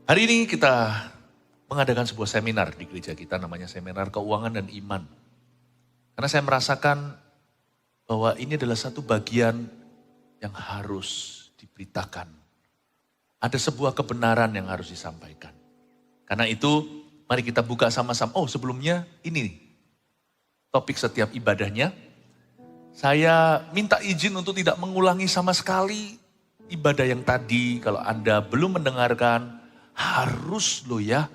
Hari ini kita mengadakan sebuah seminar di gereja kita, namanya Seminar Keuangan dan Iman. Karena saya merasakan bahwa ini adalah satu bagian yang harus diberitakan. Ada sebuah kebenaran yang harus disampaikan. Karena itu, mari kita buka sama-sama. Oh, sebelumnya ini topik setiap ibadahnya. Saya minta izin untuk tidak mengulangi sama sekali ibadah yang tadi. Kalau Anda belum mendengarkan, harus loh ya.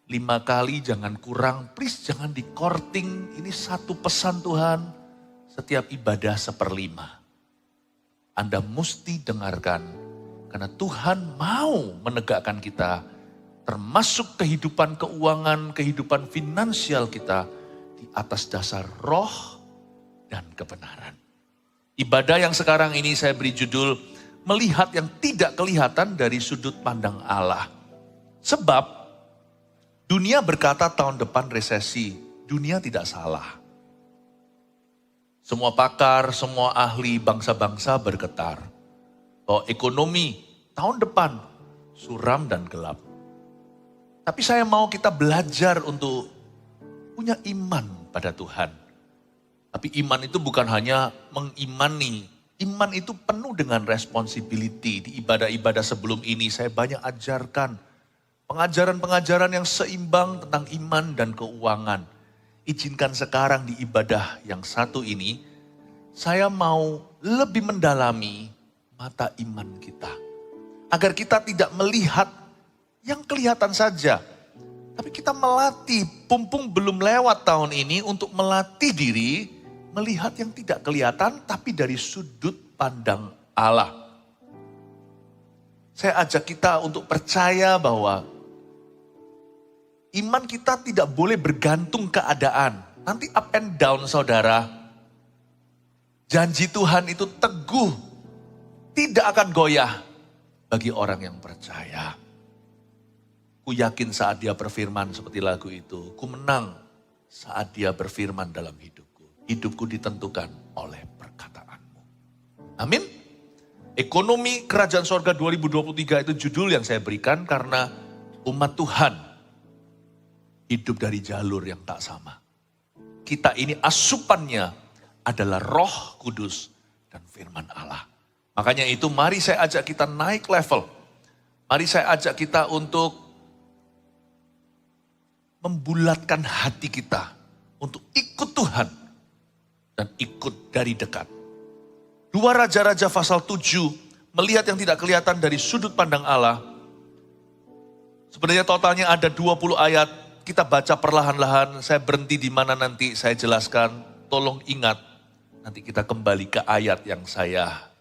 5 kali jangan kurang, please jangan di-korting. Ini satu pesan Tuhan, setiap ibadah 1/5. Anda mesti dengarkan, karena Tuhan mau menegakkan kita, termasuk kehidupan keuangan, kehidupan finansial kita, di atas dasar roh dan kebenaran. Ibadah yang sekarang ini saya beri judul, melihat yang tidak kelihatan dari sudut pandang Allah. Sebab dunia berkata tahun depan resesi, dunia tidak salah. Semua pakar, semua ahli bangsa-bangsa bergetar bahwa ekonomi tahun depan suram dan gelap. Tapi saya mau kita belajar untuk punya iman pada Tuhan. Tapi iman itu bukan hanya mengimani, iman itu penuh dengan responsibility. Di ibadah-ibadah sebelum ini saya banyak ajarkan pengajaran-pengajaran yang seimbang tentang iman dan keuangan. Izinkan sekarang di ibadah yang satu ini, saya mau lebih mendalami mata iman kita. Agar kita tidak melihat yang kelihatan saja. Tapi kita melatih, pumpung belum lewat tahun ini untuk melatih diri, melihat yang tidak kelihatan tapi dari sudut pandang Allah. Saya ajak kita untuk percaya bahwa iman kita tidak boleh bergantung keadaan. Nanti up and down saudara. Janji Tuhan itu teguh. Tidak akan goyah bagi orang yang percaya. Ku yakin saat dia berfirman seperti lagu itu. Ku menang saat dia berfirman dalam hidupku. Hidupku ditentukan oleh perkataanmu. Amin. Ekonomi Kerajaan Sorga 2023 itu judul yang saya berikan karena umat Tuhan hidup dari jalur yang tak sama. Kita ini asupannya adalah Roh Kudus dan firman Allah. Makanya itu mari saya ajak kita naik level. Mari saya ajak kita untuk membulatkan hati kita untuk ikut Tuhan dan ikut dari dekat. 2 Raja-Raja pasal 7 melihat yang tidak kelihatan dari sudut pandang Allah. Sebenarnya totalnya ada 20 ayat. Kita baca perlahan-lahan, saya berhenti di mana nanti saya jelaskan. Tolong ingat, nanti kita kembali ke ayat yang saya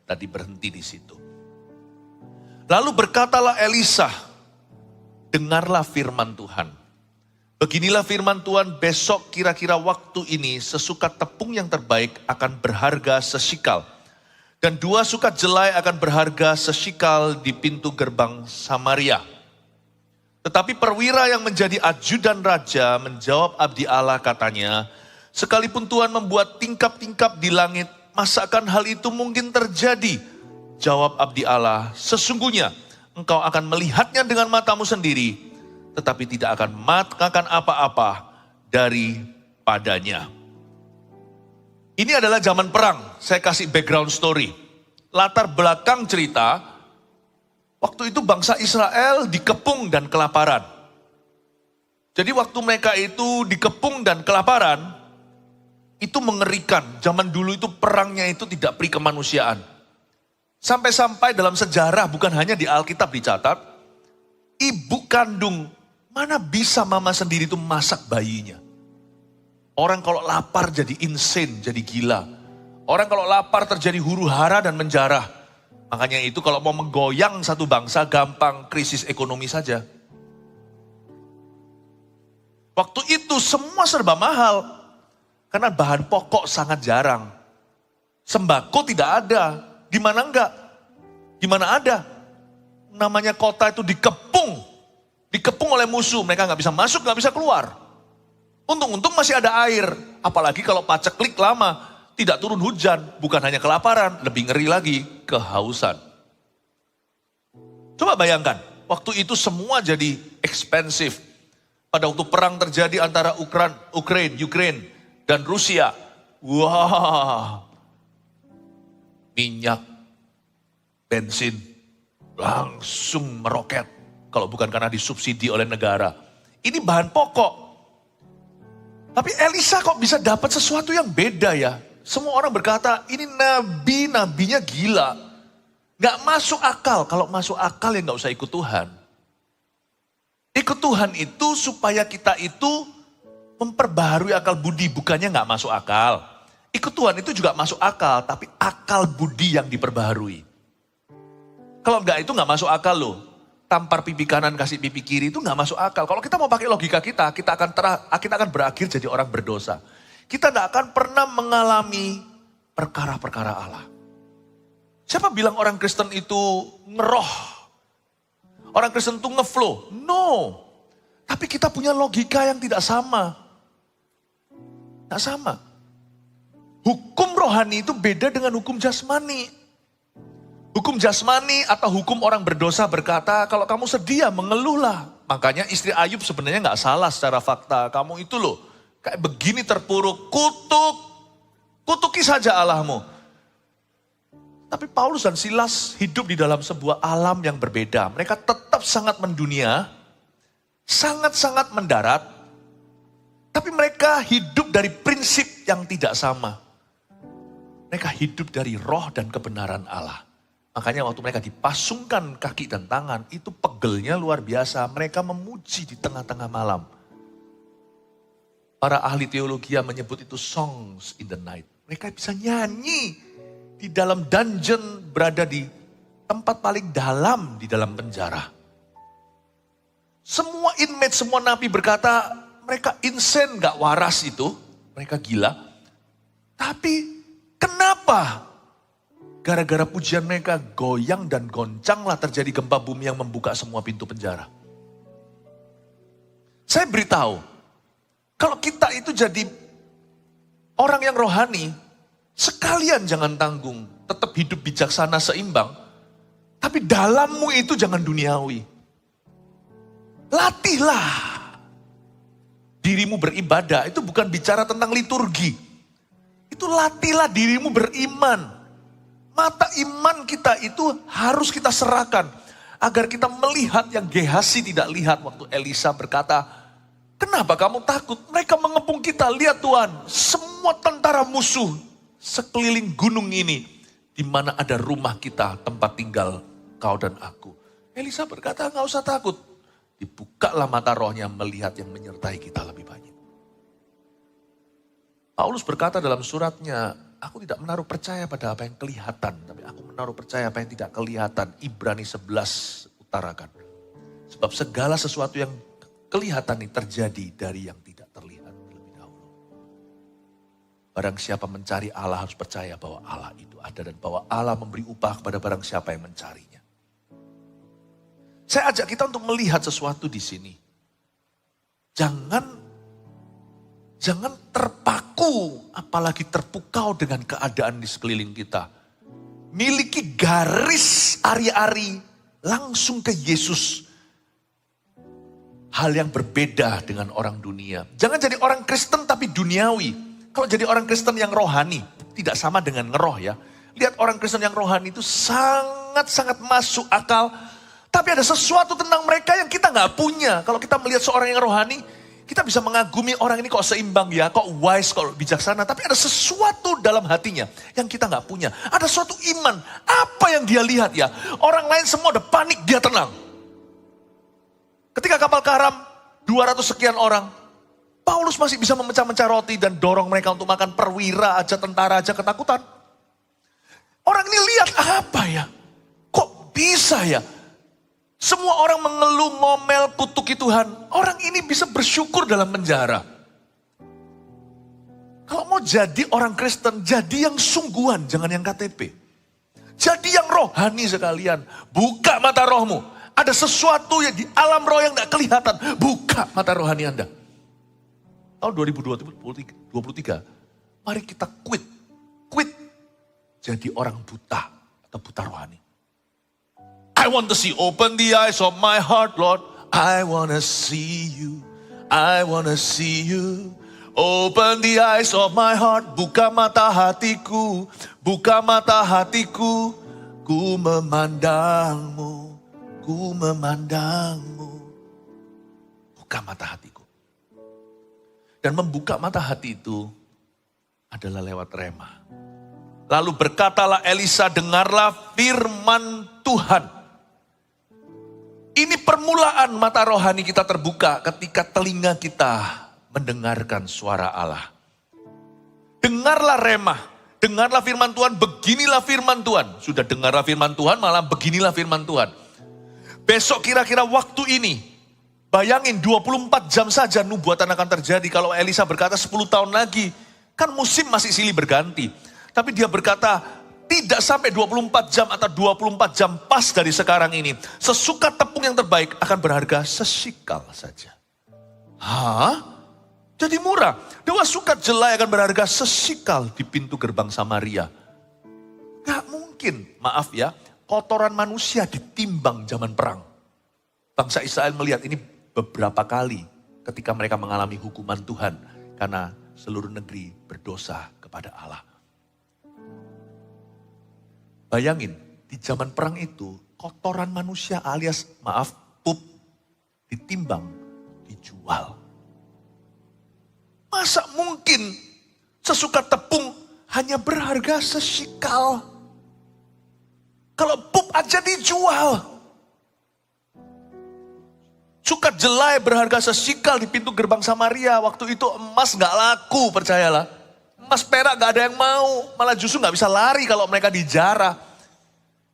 tadi berhenti di situ. Lalu berkatalah Elisa, dengarlah firman Tuhan. Beginilah firman Tuhan, besok kira-kira waktu ini sesukat tepung yang terbaik akan berharga sesikal. Dan 2 sukat jelai akan berharga sesikal di pintu gerbang Samaria. Tetapi perwira yang menjadi ajudan raja menjawab abdi Allah katanya, sekalipun Tuhan membuat tingkap-tingkap di langit, masakan hal itu mungkin terjadi? Jawab abdi Allah, sesungguhnya engkau akan melihatnya dengan matamu sendiri, tetapi tidak akan makan apa-apa daripadanya. Ini adalah zaman perang, saya kasih background story. Latar belakang cerita, waktu itu bangsa Israel dikepung dan kelaparan. Jadi waktu mereka itu dikepung dan kelaparan, itu mengerikan. Zaman dulu itu perangnya itu tidak peri kemanusiaan. Sampai-sampai dalam sejarah, bukan hanya di Alkitab dicatat, ibu kandung, mana bisa mama sendiri itu masak bayinya. Orang kalau lapar jadi insane, jadi gila. Orang kalau lapar terjadi huru hara dan menjarah. Makanya itu kalau mau menggoyang satu bangsa gampang krisis ekonomi saja. Waktu itu semua serba mahal. Karena bahan pokok sangat jarang. Sembako tidak ada. Di mana enggak? Di mana ada? Namanya kota itu dikepung. Dikepung oleh musuh. Mereka nggak bisa masuk, nggak bisa keluar. Untung-untung masih ada air. Apalagi kalau paceklik lama. Tidak turun hujan, bukan hanya kelaparan, lebih ngeri lagi, kehausan. Coba bayangkan, Waktu itu semua jadi expensive. Pada waktu perang terjadi antara Ukraine dan Rusia. Wah, minyak, bensin langsung meroket. Kalau bukan karena disubsidi oleh negara. Ini bahan pokok. Tapi Elisa kok bisa dapat sesuatu yang beda ya. Semua orang berkata ini nabinya gila. Gak masuk akal. Kalau masuk akal ya gak usah ikut Tuhan. Ikut Tuhan itu supaya kita itu memperbaharui akal budi. Bukannya gak masuk akal. Ikut Tuhan itu juga masuk akal. Tapi akal budi yang diperbaharui. Kalau enggak itu gak masuk akal loh. Tampar pipi kanan kasih pipi kiri itu gak masuk akal. Kalau kita mau pakai logika kita akan berakhir jadi orang berdosa. Kita gak akan pernah mengalami perkara-perkara Allah. Siapa bilang orang Kristen itu ngeroh? Orang Kristen itu ngeflow? No. Tapi kita punya logika yang tidak sama. Tidak sama. Hukum rohani itu beda dengan hukum jasmani. Hukum jasmani atau hukum orang berdosa berkata, kalau kamu sedia mengeluhlah. Makanya istri Ayub sebenarnya gak salah secara fakta. Kamu itu loh, kayak begini terpuruk, kutuki saja Allahmu. Tapi Paulus dan Silas hidup di dalam sebuah alam yang berbeda. Mereka tetap sangat mendunia, sangat-sangat mendarat. Tapi mereka hidup dari prinsip yang tidak sama. Mereka hidup dari roh dan kebenaran Allah. Makanya waktu mereka dipasungkan kaki dan tangan, itu pegelnya luar biasa. Mereka memuji di tengah-tengah malam. Para ahli teologi menyebut itu songs in the night. Mereka bisa nyanyi di dalam dungeon, berada di tempat paling dalam di dalam penjara. Semua inmate, semua napi berkata, mereka insane, gak waras itu. Mereka gila. Tapi kenapa? Gara-gara pujian mereka goyang dan goncanglah terjadi gempa bumi yang membuka semua pintu penjara. Saya beritahu, kalau kita itu jadi orang yang rohani, sekalian jangan tanggung, tetap hidup bijaksana seimbang. Tapi dalammu itu jangan duniawi. Latihlah dirimu beribadah, itu bukan bicara tentang liturgi. Itu latihlah dirimu beriman. Mata iman kita itu harus kita serahkan. Agar kita melihat yang Gehazi tidak lihat waktu Elisa berkata, kenapa kamu takut? Mereka mengepung kita, lihat Tuhan, semua tentara musuh sekeliling gunung ini, di mana ada rumah kita, tempat tinggal kau dan aku. Elisa berkata, nggak usah takut. Dibukalah mata rohnya melihat yang menyertai kita lebih banyak. Paulus berkata dalam suratnya, aku tidak menaruh percaya pada apa yang kelihatan, tapi aku menaruh percaya apa yang tidak kelihatan. Ibrani 11 utarakan. Sebab segala sesuatu yang kelihatan ini terjadi dari yang tidak terlihat terlebih dahulu. Barang siapa mencari Allah harus percaya bahwa Allah itu ada dan bahwa Allah memberi upah kepada barang siapa yang mencarinya. Saya ajak kita untuk melihat sesuatu di sini. Jangan terpaku, apalagi terpukau dengan keadaan di sekeliling kita. Miliki garis ari-ari langsung ke Yesus. Hal yang berbeda dengan orang dunia. Jangan jadi orang Kristen tapi duniawi. Kalau jadi orang Kristen yang rohani, tidak sama dengan ngeroh ya. Lihat orang Kristen yang rohani itu sangat-sangat masuk akal. Tapi ada sesuatu tentang mereka yang kita nggak punya. Kalau kita melihat seorang yang rohani, kita bisa mengagumi orang ini kok seimbang ya, kok wise, kok bijaksana. Tapi ada sesuatu dalam hatinya yang kita nggak punya. Ada suatu iman, apa yang dia lihat ya. Orang lain semua udah panik, dia tenang. Ketika kapal karam, 200 sekian orang, Paulus masih bisa memecah-mecah roti dan dorong mereka untuk makan. Perwira aja, tentara aja ketakutan. Orang ini lihat apa ya, kok bisa ya. Semua orang mengeluh, ngomel, kutuki Tuhan. Orang ini bisa bersyukur dalam penjara. Kalau mau jadi orang Kristen, jadi yang sungguhan, jangan yang KTP. Jadi yang rohani sekalian. Buka mata rohmu. Ada sesuatu yang di alam roh yang gak kelihatan. Buka mata rohani Anda. Tahun 2023, mari kita quit jadi orang buta atau buta rohani. I want to see. Open the eyes of my heart, Lord. I want to see you. I want to see you. Open the eyes of my heart. Buka mata hatiku. Buka mata hatiku. Ku memandangmu. Ku memandangmu. Buka mata hatiku. Dan membuka mata hati itu adalah lewat rema. Lalu berkatalah Elisa, dengarlah firman Tuhan. Ini permulaan mata rohani kita terbuka ketika telinga kita mendengarkan suara Allah. Dengarlah rema, dengarlah firman Tuhan, beginilah firman Tuhan. Sudah dengarlah firman Tuhan, malah beginilah firman Tuhan. Besok kira-kira waktu ini, bayangin 24 jam saja nubuatan akan terjadi. Kalau Elisa berkata 10 tahun lagi, kan musim masih silih berganti. Tapi dia berkata, tidak sampai 24 jam atau 24 jam pas dari sekarang ini. Sesukat tepung yang terbaik akan berharga sesikal saja. Hah? Jadi murah. Dewa sukat jelai akan berharga sesikal di pintu gerbang Samaria. Gak mungkin, maaf ya, kotoran manusia ditimbang zaman perang. Bangsa Israel melihat ini beberapa kali ketika mereka mengalami hukuman Tuhan. Karena seluruh negeri berdosa kepada Allah. Bayangin, di zaman perang itu, kotoran manusia alias, maaf, pup, ditimbang, dijual. Masa mungkin sesukat tepung hanya berharga sesikal? Kalau pup aja dijual. Sukat jelai berharga sesikal di pintu gerbang Samaria. Waktu itu emas gak laku, percayalah. Emas perak gak ada yang mau. Malah justru gak bisa lari kalau mereka dijarah.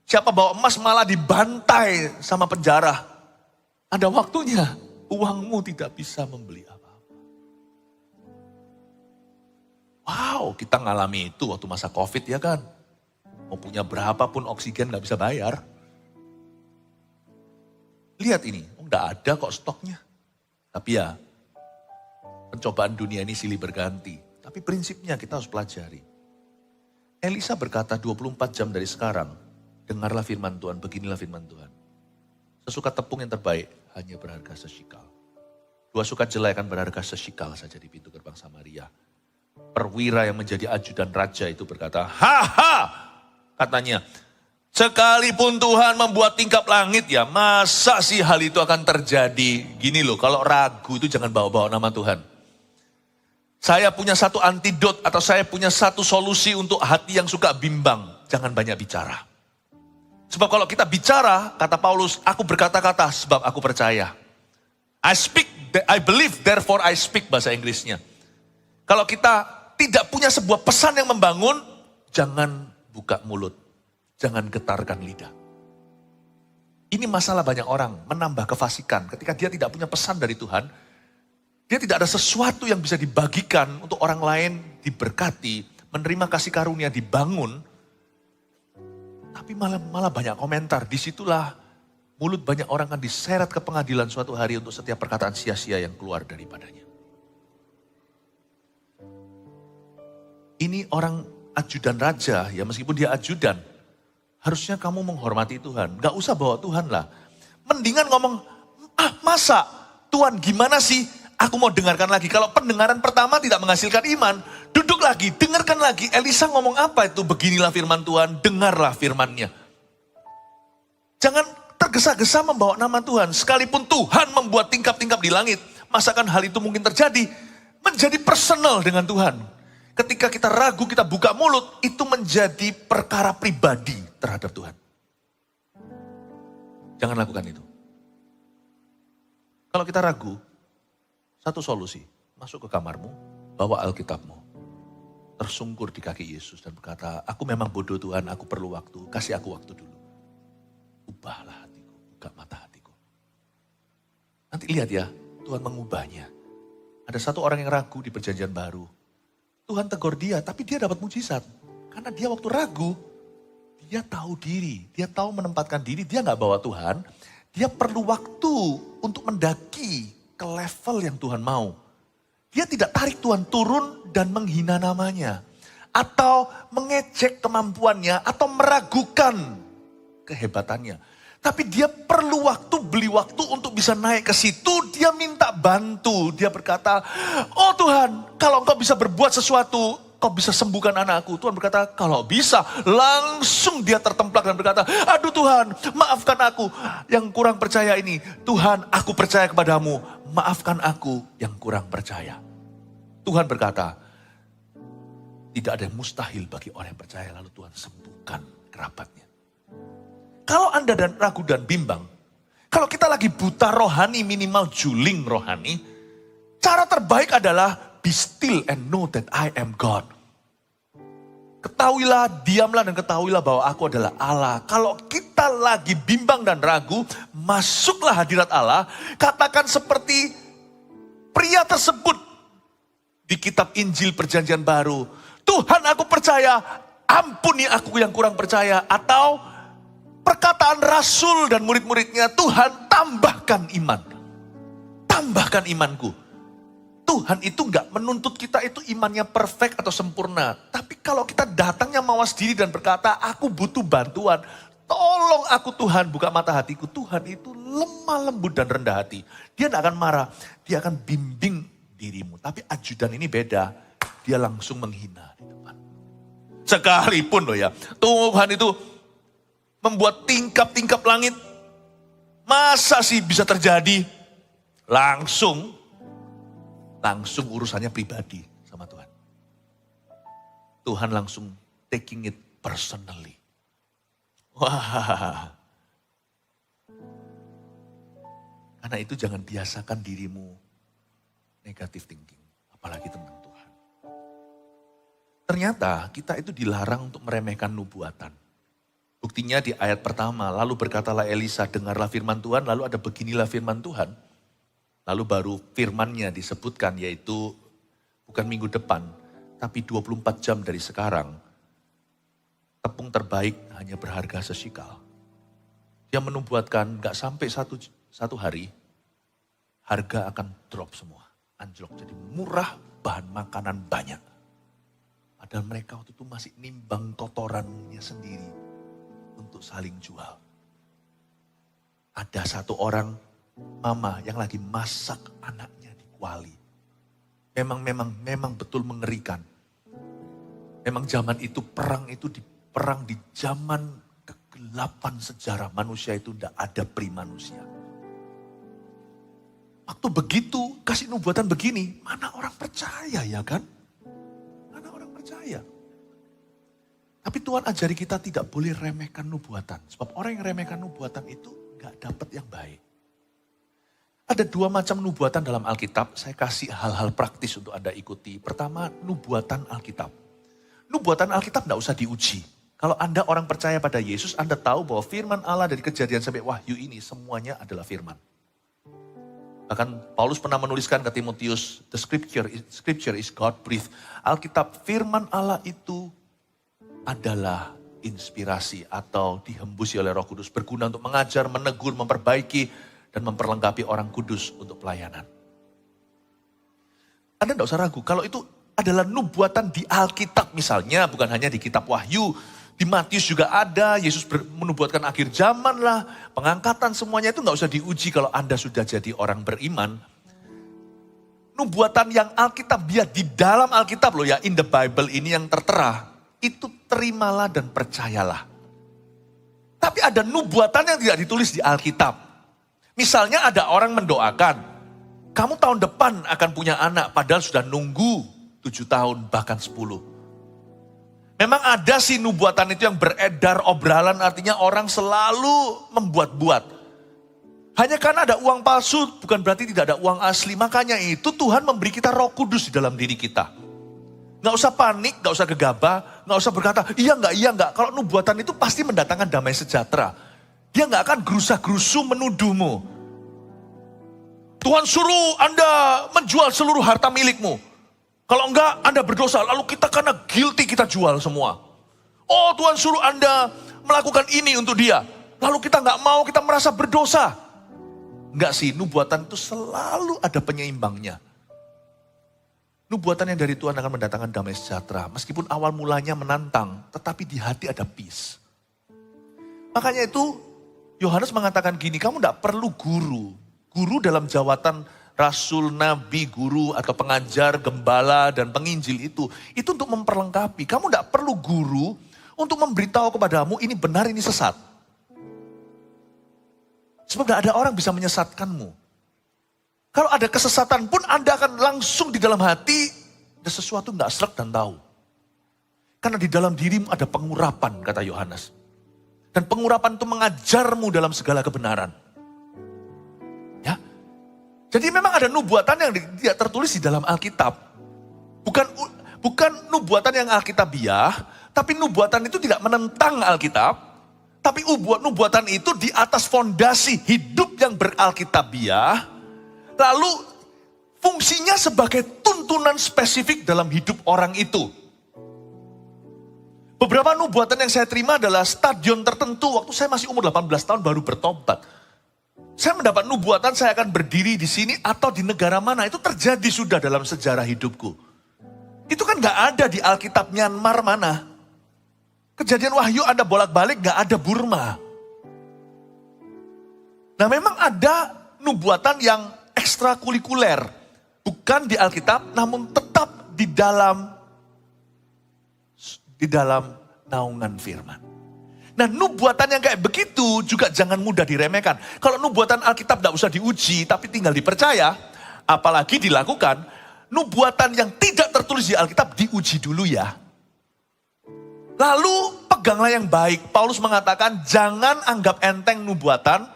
Siapa bawa emas malah dibantai sama penjara. Ada waktunya uangmu tidak bisa membeli apa-apa. Wow, kita ngalami itu waktu masa COVID ya kan. Mau punya berapapun oksigen gak bisa bayar. Lihat ini, gak ada kok stoknya. Tapi ya, pencobaan dunia ini silih berganti. Tapi prinsipnya kita harus pelajari. Elisa berkata 24 jam dari sekarang, dengarlah firman Tuhan, beginilah firman Tuhan. Sesukat tepung yang terbaik hanya berharga sesikal. 2 sukat jelai akan berharga sesikal saja di pintu gerbang Samaria. Perwira yang menjadi ajudan raja itu berkata, katanya, sekalipun Tuhan membuat tingkap langit ya, masa sih hal itu akan terjadi? Gini loh, kalau ragu itu jangan bawa-bawa nama Tuhan. Saya punya satu antidot atau saya punya satu solusi untuk hati yang suka bimbang. Jangan banyak bicara. Sebab kalau kita bicara, kata Paulus, aku berkata-kata sebab aku percaya. I believe, therefore I speak, bahasa Inggrisnya. Kalau kita tidak punya sebuah pesan yang membangun, jangan buka mulut. Jangan getarkan lidah. Ini masalah banyak orang menambah kefasikan. Ketika dia tidak punya pesan dari Tuhan, dia tidak ada sesuatu yang bisa dibagikan untuk orang lain diberkati, menerima kasih karunia, dibangun. Tapi malah banyak komentar. Disitulah mulut banyak orang akan diseret ke pengadilan suatu hari untuk setiap perkataan sia-sia yang keluar daripadanya. Ini orang ajudan raja, ya meskipun dia ajudan, harusnya kamu menghormati Tuhan. Gak usah bawa Tuhan lah. Mendingan ngomong, masa Tuhan gimana sih? Aku mau dengarkan lagi. Kalau pendengaran pertama tidak menghasilkan iman, duduk lagi, dengarkan lagi. Elisa ngomong apa itu? Beginilah firman Tuhan, dengarlah firmannya. Jangan tergesa-gesa membawa nama Tuhan. Sekalipun Tuhan membuat tingkap-tingkap di langit, masakan hal itu mungkin terjadi? Menjadi personal dengan Tuhan. Ketika kita ragu, kita buka mulut, itu menjadi perkara pribadi terhadap Tuhan. Jangan lakukan itu. Kalau kita ragu, satu solusi, masuk ke kamarmu, bawa Alkitabmu, tersungkur di kaki Yesus dan berkata, aku memang bodoh Tuhan, aku perlu waktu, kasih aku waktu dulu. Ubahlah hatiku, buka mata hatiku. Nanti lihat ya, Tuhan mengubahnya. Ada satu orang yang ragu di perjanjian baru. Tuhan tegur dia, tapi dia dapat mujizat. Karena dia waktu ragu, dia tahu diri, dia tahu menempatkan diri, dia gak bawa Tuhan. Dia perlu waktu untuk mendaki ke level yang Tuhan mau. Dia tidak tarik Tuhan turun dan menghina namanya. Atau mengejek kemampuannya, atau meragukan kehebatannya. Tapi dia perlu waktu, beli waktu untuk bisa naik ke situ. Dia minta bantu. Dia berkata, oh Tuhan, kalau engkau bisa berbuat sesuatu, kau bisa sembuhkan anakku. Tuhan berkata, kalau bisa. Langsung dia tertemplak dan berkata, aduh Tuhan, maafkan aku yang kurang percaya ini. Tuhan, aku percaya kepadamu. Maafkan aku yang kurang percaya. Tuhan berkata, tidak ada yang mustahil bagi orang yang percaya. Lalu Tuhan sembuhkan kerabatnya. Kalau Anda ragu dan bimbang, kalau kita lagi buta rohani, minimal juling rohani, cara terbaik adalah be still and know that I am God. Ketahuilah, diamlah dan ketahuilah bahwa aku adalah Allah. Kalau kita lagi bimbang dan ragu, masuklah hadirat Allah. Katakan seperti pria tersebut di kitab Injil Perjanjian Baru. Tuhan, aku percaya, ampuni aku yang kurang percaya. Atau perkataan Rasul dan murid-muridnya, Tuhan tambahkan iman. Tambahkan imanku. Tuhan itu enggak menuntut kita itu imannya perfect atau sempurna. Tapi kalau kita datangnya mawas diri dan berkata, aku butuh bantuan. Tolong aku Tuhan, buka mata hatiku. Tuhan itu lemah lembut dan rendah hati. Dia enggak akan marah, dia akan bimbing dirimu. Tapi ajudan ini beda, dia langsung menghina di depan. Sekalipun loh ya, Tuhan itu membuat tingkap-tingkap langit. Masa sih bisa terjadi? Langsung urusannya pribadi sama Tuhan. Tuhan langsung taking it personally. Wah. Karena itu jangan biasakan dirimu negative thinking. Apalagi tentang Tuhan. Ternyata kita itu dilarang untuk meremehkan nubuatan. Buktinya di ayat pertama, lalu berkatalah Elisa, dengarlah firman Tuhan, lalu ada beginilah firman Tuhan. Lalu baru firmannya disebutkan, yaitu bukan minggu depan, tapi 24 jam dari sekarang, tepung terbaik hanya berharga sesikal. Dia menubuatkan gak sampai satu hari, harga akan drop semua, anjlok. Jadi murah, bahan makanan banyak. Padahal mereka waktu itu masih nimbang kotorannya sendiri untuk saling jual. Ada satu orang mama yang lagi masak anaknya di kuali. Memang betul mengerikan. Memang zaman itu perang di zaman kegelapan sejarah manusia itu tidak ada pri manusia. Waktu begitu kasih nubuatan begini, mana orang percaya ya kan? Mana orang percaya? Tapi Tuhan ajari kita tidak boleh remehkan nubuatan. Sebab orang yang remehkan nubuatan itu gak dapat yang baik. Ada dua macam nubuatan dalam Alkitab. Saya kasih hal-hal praktis untuk Anda ikuti. Pertama, nubuatan Alkitab. Nubuatan Alkitab gak usah diuji. Kalau Anda orang percaya pada Yesus, Anda tahu bahwa firman Allah dari Kejadian sampai Wahyu ini semuanya adalah firman. Bahkan Paulus pernah menuliskan ke Timotius, the scripture is God-breathed. Alkitab, firman Allah itu adalah inspirasi atau dihembusi oleh Roh Kudus, berguna untuk mengajar, menegur, memperbaiki, dan memperlengkapi orang kudus untuk pelayanan. Anda tidak usah ragu, kalau itu adalah nubuatan di Alkitab misalnya, bukan hanya di kitab Wahyu, di Matius juga ada, Yesus menubuatkan akhir zaman lah, pengangkatan semuanya itu nggak usah diuji kalau Anda sudah jadi orang beriman. Nubuatan yang Alkitab, dia di dalam Alkitab loh ya, in the Bible ini yang tertera. Itu terimalah dan percayalah. Tapi ada nubuatan yang tidak ditulis di Alkitab. Misalnya ada orang mendoakan, kamu tahun depan akan punya anak, padahal sudah nunggu 7 tahun bahkan 10. Memang ada sih nubuatan itu yang beredar obralan, artinya orang selalu membuat-buat. Hanya karena ada uang palsu bukan berarti tidak ada uang asli. Makanya itu Tuhan memberi kita Roh Kudus di dalam diri kita. Gak usah panik, gak usah gegabah, gak usah berkata, iya enggak. Kalau nubuatan itu pasti mendatangkan damai sejahtera. Dia gak akan gerusa-gerusu menuduhmu. Tuhan suruh Anda menjual seluruh harta milikmu. Kalau enggak, Anda berdosa. Lalu kita karena guilty kita jual semua. Oh Tuhan suruh Anda melakukan ini untuk dia. Lalu kita gak mau, kita merasa berdosa. Enggak sih, nubuatan itu selalu ada penyeimbangnya. Nubuatan yang dari Tuhan akan mendatangkan damai sejahtera. Meskipun awal mulanya menantang, tetapi di hati ada peace. Makanya itu Yohanes mengatakan gini, kamu tidak perlu guru. Guru dalam jawatan rasul, nabi, guru, atau pengajar, gembala, dan penginjil itu untuk memperlengkapi. Kamu tidak perlu guru untuk memberitahu kepadamu ini benar, ini sesat. Sebab tidak ada orang bisa menyesatkanmu. Kalau ada kesesatan pun Anda akan langsung di dalam hati, ada sesuatu tidak sreg dan tahu. Karena di dalam dirimu ada pengurapan, kata Yohanes. Dan pengurapan itu mengajarmu dalam segala kebenaran. Ya. Jadi memang ada nubuatan yang tidak tertulis di dalam Alkitab. Bukan nubuatan yang Alkitabiah, tapi nubuatan itu tidak menentang Alkitab. Tapi nubuatan itu di atas fondasi hidup yang beralkitabiah. Lalu fungsinya sebagai tuntunan spesifik dalam hidup orang itu. Beberapa nubuatan yang saya terima adalah stadion tertentu. Waktu saya masih umur 18 tahun baru bertobat. Saya mendapat nubuatan saya akan berdiri di sini atau di negara mana. Itu terjadi sudah dalam sejarah hidupku. Itu kan gak ada di Alkitab Myanmar mana. Kejadian Wahyu ada bolak-balik, gak ada Burma. Nah memang ada nubuatan yang ekstrakurikuler. Bukan di Alkitab, namun tetap di dalam naungan firman. Nah nubuatan yang kayak begitu juga jangan mudah diremehkan. Kalau nubuatan Alkitab tidak usah diuji, tapi tinggal dipercaya, apalagi dilakukan, nubuatan yang tidak tertulis di Alkitab diuji dulu ya. Lalu peganglah yang baik. Paulus mengatakan jangan anggap enteng nubuatan,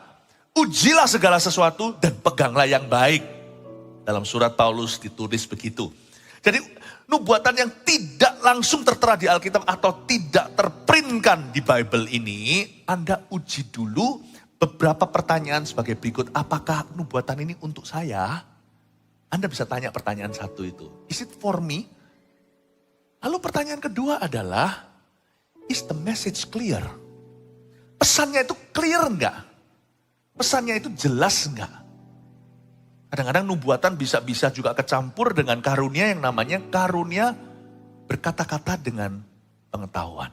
ujilah segala sesuatu dan peganglah yang baik. Dalam surat Paulus ditulis begitu. Jadi nubuatan yang tidak langsung tertera di Alkitab atau tidak terprintkan di Bible ini, Anda uji dulu beberapa pertanyaan sebagai berikut. Apakah nubuatan ini untuk saya? Anda bisa tanya pertanyaan satu itu. Is it for me? Lalu pertanyaan kedua adalah, is the message clear? Pesannya itu clear enggak? Pesannya itu jelas enggak? Kadang-kadang nubuatan bisa juga kecampur dengan karunia yang namanya karunia berkata-kata dengan pengetahuan.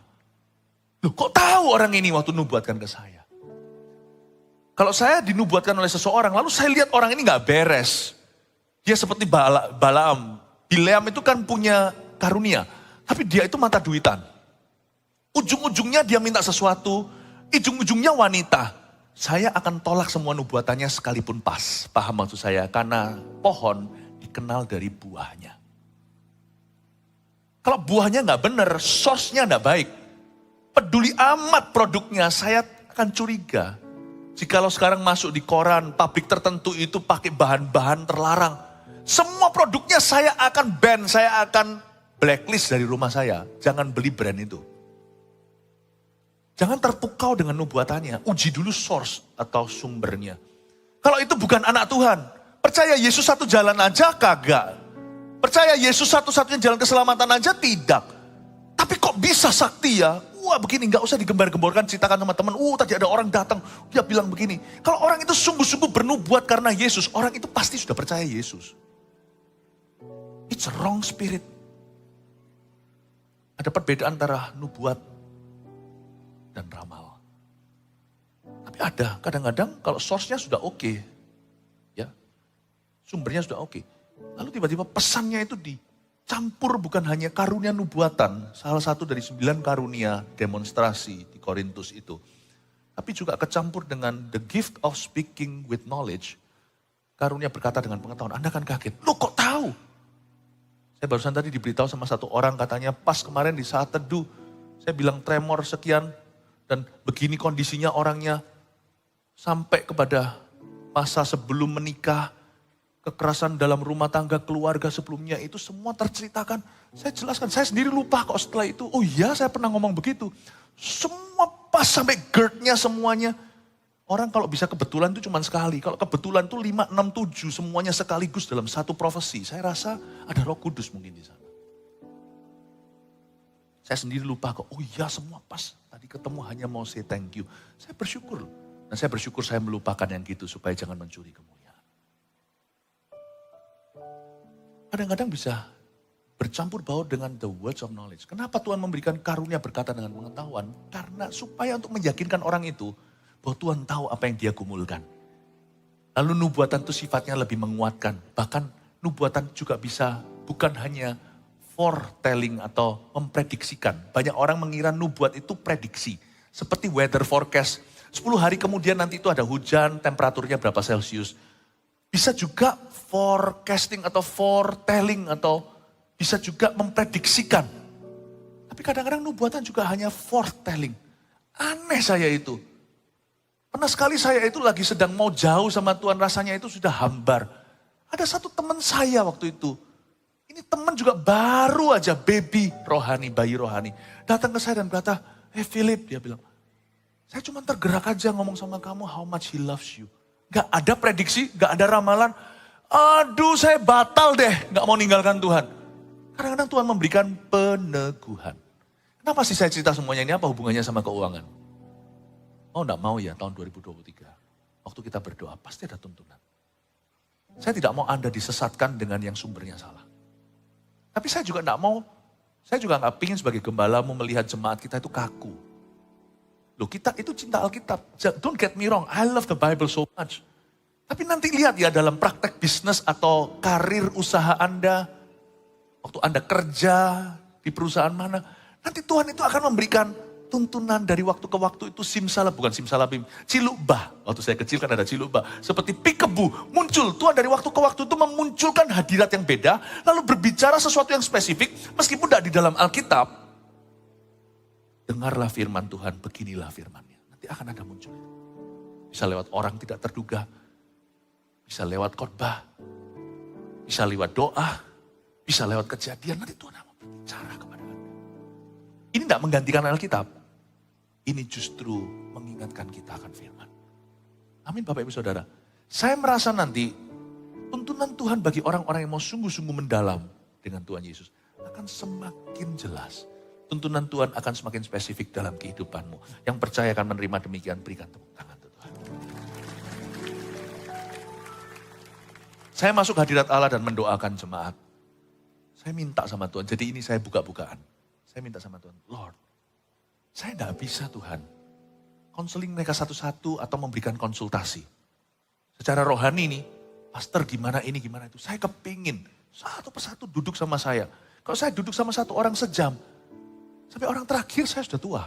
Loh kok tahu orang ini waktu nubuatkan ke saya? Kalau saya dinubuatkan oleh seseorang, lalu saya lihat orang ini gak beres. Dia seperti Balaam. Bileam itu kan punya karunia, tapi dia itu mata duitan. Ujung-ujungnya dia minta sesuatu, ujung-ujungnya wanita. Saya akan tolak semua nubuatannya sekalipun pas. Paham maksud saya? Karena pohon dikenal dari buahnya. Kalau buahnya nggak benar, source-nya nggak baik. Peduli amat produknya, saya akan curiga. Jikalau sekarang masuk di koran, pabrik tertentu itu pakai bahan-bahan terlarang. Semua produknya saya akan ban, saya akan blacklist dari rumah saya. Jangan beli brand itu. Jangan terpukau dengan nubuatannya. Uji dulu source atau sumbernya. Kalau itu bukan anak Tuhan, percaya Yesus satu jalan aja kagak. Percaya Yesus satu-satunya jalan keselamatan aja tidak. Tapi kok bisa sakti ya? Wah begini, gak usah digembar-gemborkan, ceritakan sama teman. Tadi ada orang datang, dia bilang begini. Kalau orang itu sungguh-sungguh bernubuat karena Yesus, orang itu pasti sudah percaya Yesus. It's a wrong spirit. Ada perbedaan antara nubuat dan ramal. Tapi ada, kadang-kadang kalau source-nya sudah oke, ya, sumbernya sudah oke. Lalu tiba-tiba pesannya itu dicampur bukan hanya karunia nubuatan, salah satu dari 9 karunia demonstrasi di Korintus itu. Tapi juga kecampur dengan the gift of speaking with knowledge, karunia berkata dengan pengetahuan. Anda kan kaget, loh kok tahu? Saya barusan tadi diberitahu sama satu orang katanya pas kemarin di saat teduh, saya bilang tremor sekian, dan begini kondisinya orangnya sampai kepada masa sebelum menikah, kekerasan dalam rumah tangga keluarga sebelumnya itu semua terceritakan. Saya jelaskan, saya sendiri lupa kok setelah itu. Oh iya saya pernah ngomong begitu. Semua pas sampai GERD-nya semuanya. Orang kalau bisa kebetulan itu cuma sekali. Kalau kebetulan itu 5, 6, 7 semuanya sekaligus dalam satu profesi. Saya rasa ada Roh Kudus mungkin di sana. Saya sendiri lupa kok, oh iya semua pas. Tadi ketemu hanya mau say thank you. Saya bersyukur. Dan saya bersyukur saya melupakan yang gitu supaya jangan mencuri kemuliaan. Kadang-kadang bisa bercampur baur dengan the words of knowledge. Kenapa Tuhan memberikan karunia berkata dengan pengetahuan? Karena supaya untuk meyakinkan orang itu bahwa Tuhan tahu apa yang dia gumulkan. Lalu nubuatan itu sifatnya lebih menguatkan. Bahkan nubuatan juga bisa bukan hanya foretelling atau memprediksikan. Banyak orang mengira nubuat itu prediksi. Seperti weather forecast. 10 hari kemudian nanti itu ada hujan, temperaturnya berapa Celcius. Bisa juga forecasting atau foretelling atau bisa juga memprediksikan. Tapi kadang-kadang nubuatan juga hanya foretelling. Aneh saya itu. Pernah sekali saya itu lagi sedang mau jauh sama Tuhan, rasanya itu sudah hambar. Ada satu teman saya waktu itu. Ini teman juga baru aja baby rohani, bayi rohani. Datang ke saya dan berkata, Philip, dia bilang, saya cuma tergerak aja ngomong sama kamu how much he loves you. Gak ada prediksi, gak ada ramalan. Aduh saya batal deh, gak mau ninggalkan Tuhan. Kadang-kadang Tuhan memberikan peneguhan. Kenapa sih saya cerita semuanya ini, apa hubungannya sama keuangan? Oh gak mau ya tahun 2023. Waktu kita berdoa pasti ada tuntunan. Saya tidak mau Anda disesatkan dengan yang sumbernya salah. Tapi saya juga gak mau, saya juga gak pingin sebagai gembalamu melihat jemaat kita itu kaku. Loh kita itu cinta Alkitab. Don't get me wrong, I love the Bible so much. Tapi nanti lihat ya dalam praktek bisnis atau karir usaha Anda. Waktu Anda kerja di perusahaan mana. Nanti Tuhan itu akan memberikan tuntunan dari waktu ke waktu itu bukan simsalabim. Cilubah. Waktu saya kecil kan ada cilubah. Seperti pikebu muncul. Tuhan dari waktu ke waktu itu memunculkan hadirat yang beda. Lalu berbicara sesuatu yang spesifik. Meskipun tidak di dalam Alkitab. Dengarlah firman Tuhan, beginilah firmannya. Nanti akan ada muncul. Bisa lewat orang tidak terduga. Bisa lewat khotbah. Bisa lewat doa. Bisa lewat kejadian. Nanti Tuhan akan berbicara kepada Anda. Ini tidak menggantikan Alkitab. Ini justru mengingatkan kita akan firman. Amin Bapak Ibu Saudara. Saya merasa nanti tuntunan Tuhan bagi orang-orang yang mau sungguh-sungguh mendalam dengan Tuhan Yesus akan semakin jelas. Tuntunan Tuhan akan semakin spesifik dalam kehidupanmu. Yang percaya akan menerima demikian, berikan tepuk tangan untuk Tuhan. Saya masuk hadirat Allah dan mendoakan jemaat. Saya minta sama Tuhan, jadi ini saya buka-bukaan. Saya minta sama Tuhan, Lord, saya tidak bisa Tuhan. Konseling mereka satu-satu atau memberikan konsultasi. Secara rohani nih, pastor gimana ini, gimana itu. Saya kepingin satu persatu duduk sama saya. Kalau saya duduk sama satu orang sejam, sampai orang terakhir saya sudah tua.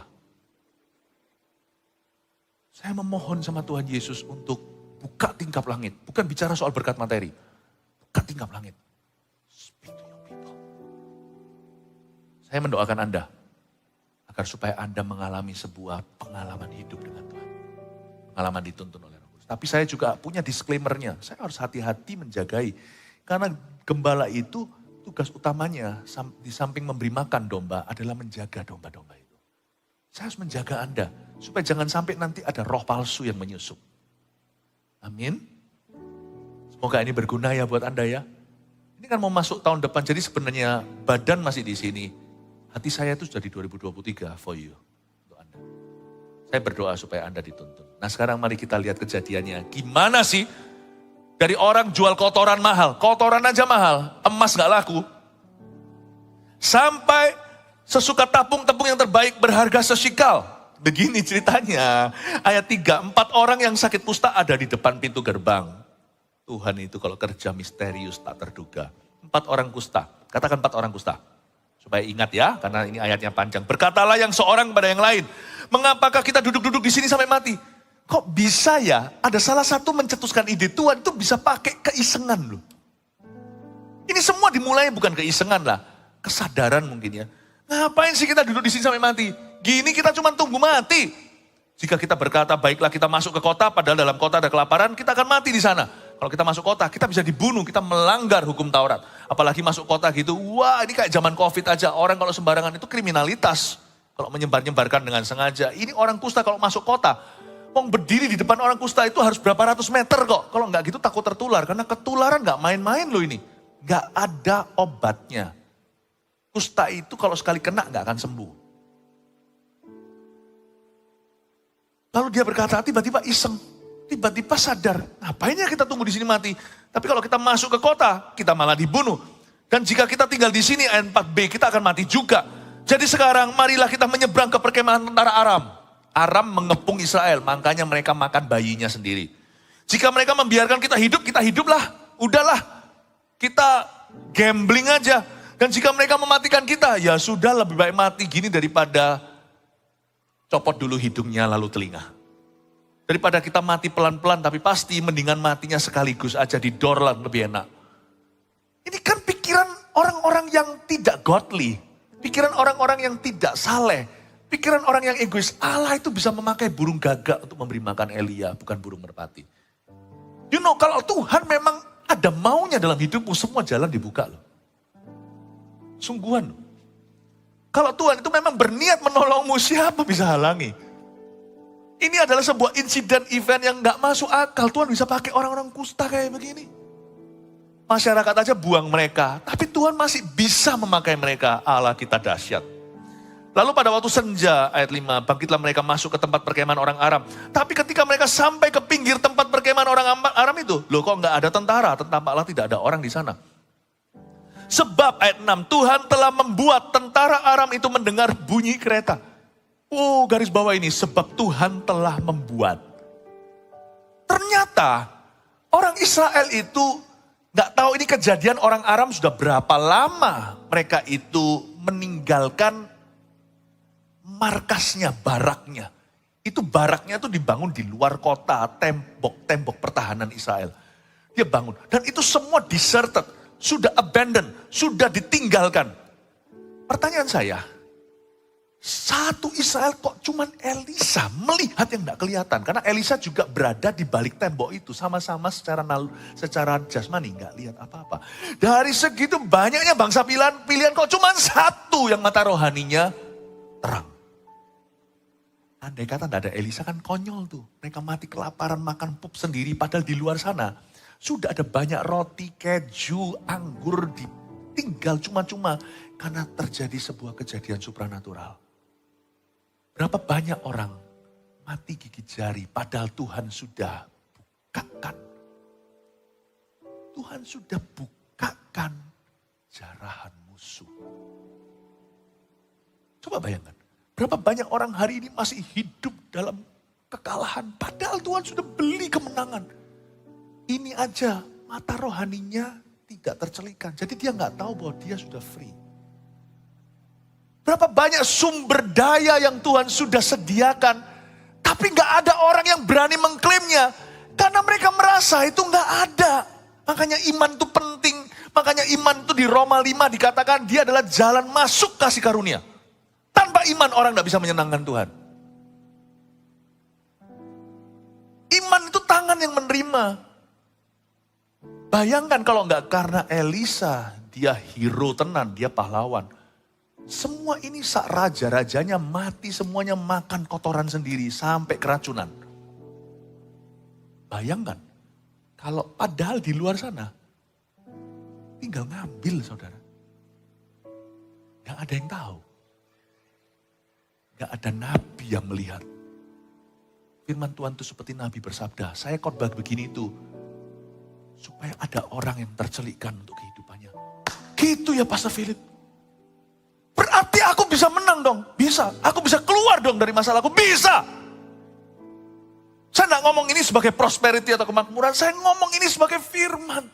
Saya memohon sama Tuhan Yesus untuk buka tingkap langit. Bukan bicara soal berkat materi. Buka tingkap langit. Speak to your people. Saya mendoakan Anda. Agar supaya Anda mengalami sebuah pengalaman hidup dengan Tuhan. Pengalaman dituntun oleh Roh Kudus. Tapi saya juga punya disclaimer-nya. Saya harus hati-hati menjagai. Karena gembala itu tugas utamanya di samping memberi makan domba adalah menjaga domba-domba itu. Saya harus menjaga Anda supaya jangan sampai nanti ada roh palsu yang menyusup. Amin. Semoga ini berguna ya buat Anda ya. Ini kan mau masuk tahun depan, jadi sebenarnya badan masih di sini. Hati saya itu sudah di 2023 for you. Untuk Anda. Saya berdoa supaya Anda dituntun. Nah sekarang mari kita lihat kejadiannya. Gimana sih? Dari orang jual kotoran mahal, kotoran aja mahal, emas gak laku. Sampai sesuka tepung yang terbaik berharga sesikal. Begini ceritanya, ayat 3, 4 orang yang sakit kusta ada di depan pintu gerbang. Tuhan itu kalau kerja misterius tak terduga. 4 orang kusta, katakan 4 orang kusta. Supaya ingat ya, karena ini ayatnya panjang. Berkatalah yang seorang kepada yang lain, mengapakah kita duduk-duduk di sini sampai mati? Kok bisa ya, ada salah satu mencetuskan ide Tuhan itu bisa pakai keisengan loh. Ini semua dimulai bukan keisengan lah, kesadaran mungkin ya. Ngapain sih kita duduk di sini sampai mati? Gini kita cuma tunggu mati. Jika kita berkata baiklah kita masuk ke kota, padahal dalam kota ada kelaparan, kita akan mati di sana. Kalau kita masuk kota, kita bisa dibunuh, kita melanggar hukum Taurat. Apalagi masuk kota gitu, wah ini kayak zaman Covid aja, orang kalau sembarangan itu kriminalitas. Kalau menyebar-nyebarkan dengan sengaja, ini orang kusta kalau masuk kota, Wong berdiri di depan orang kusta itu harus berapa ratus meter kok. Kalau nggak gitu takut tertular. Karena ketularan nggak main-main loh ini. Nggak ada obatnya. Kusta itu kalau sekali kena nggak akan sembuh. Lalu dia berkata, tiba-tiba iseng. Tiba-tiba sadar, ngapain ya kita tunggu di sini mati. Tapi kalau kita masuk ke kota, kita malah dibunuh. Dan jika kita tinggal di sini, ayat 4b, kita akan mati juga. Jadi sekarang marilah kita menyeberang ke perkemahan tentara Aram. Aram mengepung Israel, makanya mereka makan bayinya sendiri. Jika mereka membiarkan kita hiduplah. Udahlah, kita gambling aja. Dan jika mereka mematikan kita, ya sudah lebih baik mati gini daripada copot dulu hidungnya lalu telinga. Daripada kita mati pelan-pelan, tapi pasti mendingan matinya sekaligus aja di Dorlan lebih enak. Ini kan pikiran orang-orang yang tidak godly. Pikiran orang-orang yang tidak saleh. Pikiran orang yang egois. Allah itu bisa memakai burung gagak untuk memberi makan Elia, bukan burung merpati. You know, kalau Tuhan memang ada maunya dalam hidupmu, semua jalan dibuka loh. Sungguhan. Kalau Tuhan itu memang berniat menolongmu, siapa bisa halangi? Ini adalah sebuah insiden event yang gak masuk akal. Tuhan bisa pakai orang-orang kusta kayak begini. Masyarakat aja buang mereka. Tapi Tuhan masih bisa memakai mereka. Allah kita dahsyat. Lalu pada waktu senja, ayat 5, bangkitlah mereka masuk ke tempat perkemahan orang Aram. Tapi ketika mereka sampai ke pinggir tempat perkemahan orang Aram itu, loh kok gak ada tentara? Tampaklah tidak ada orang di sana. Sebab ayat 6, Tuhan telah membuat tentara Aram itu mendengar bunyi kereta. Oh, garis bawah ini, sebab Tuhan telah membuat. Ternyata orang Israel itu gak tahu ini kejadian orang Aram sudah berapa lama mereka itu meninggalkan markasnya, baraknya. Itu baraknya tuh dibangun di luar kota, tembok pertahanan Israel. Dia bangun, dan itu semua deserted. Sudah abandoned, sudah ditinggalkan. Pertanyaan saya, satu Israel kok cuman Elisa melihat yang gak kelihatan. Karena Elisa juga berada di balik tembok itu. Sama-sama secara jasmani gak lihat apa-apa. Dari segitu banyaknya bangsa pilihan kok cuman satu yang mata rohaninya terang. Andai kata gak ada Elisa kan konyol tuh. Mereka mati kelaparan makan pup sendiri padahal di luar sana. Sudah ada banyak roti, keju, anggur ditinggal cuma-cuma karena terjadi sebuah kejadian supranatural. Berapa banyak orang mati gigi jari padahal Tuhan sudah bukakan. Tuhan sudah bukakan jarahan musuh. Coba bayangkan, berapa banyak orang hari ini masih hidup dalam kekalahan padahal Tuhan sudah beli kemenangan. Ini aja mata rohaninya tidak tercelikan. Jadi dia nggak tahu bahwa dia sudah free. Berapa banyak sumber daya yang Tuhan sudah sediakan. Tapi nggak ada orang yang berani mengklaimnya. Karena mereka merasa itu nggak ada. Makanya iman itu penting. Makanya iman itu di Roma 5 dikatakan dia adalah jalan masuk kasih karunia. Tanpa iman orang nggak bisa menyenangkan Tuhan. Iman itu tangan yang menerima. Bayangkan kalau enggak karena Elisa, dia hero tenan, dia pahlawan. Semua ini sak raja-rajanya mati semuanya makan kotoran sendiri sampai keracunan. Bayangkan, kalau padahal di luar sana, tinggal ngambil saudara. Gak ada yang tahu. Gak ada nabi yang melihat. Firman Tuhan itu seperti nabi bersabda, saya khotbah begini itu, supaya ada orang yang tercelikkan untuk kehidupannya. Gitu ya Pastor Philip. Berarti aku bisa menang dong. Bisa. Aku bisa keluar dong dari masalahku. Bisa. Saya nggak ngomong ini sebagai prosperity atau kemakmuran. Saya ngomong ini sebagai firman.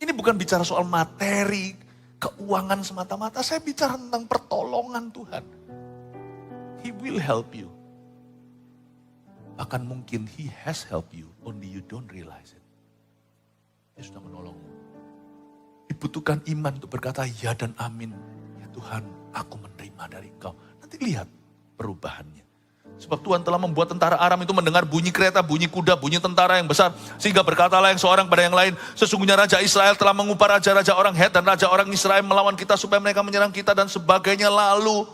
Ini bukan bicara soal materi, keuangan semata-mata. Saya bicara tentang pertolongan Tuhan. He will help you. Bahkan mungkin He has helped you. Only you don't realize it. Dia sudah menolongmu. Dibutuhkan iman untuk berkata ya dan amin. Ya Tuhan, aku menerima dari Engkau. Nanti lihat perubahannya. Sebab Tuhan telah membuat tentara Aram itu mendengar bunyi kereta, bunyi kuda, bunyi tentara yang besar. Sehingga berkatalah yang seorang pada yang lain, sesungguhnya Raja Israel telah mengupah raja-raja orang Het dan raja orang Israel melawan kita supaya mereka menyerang kita dan sebagainya lalu.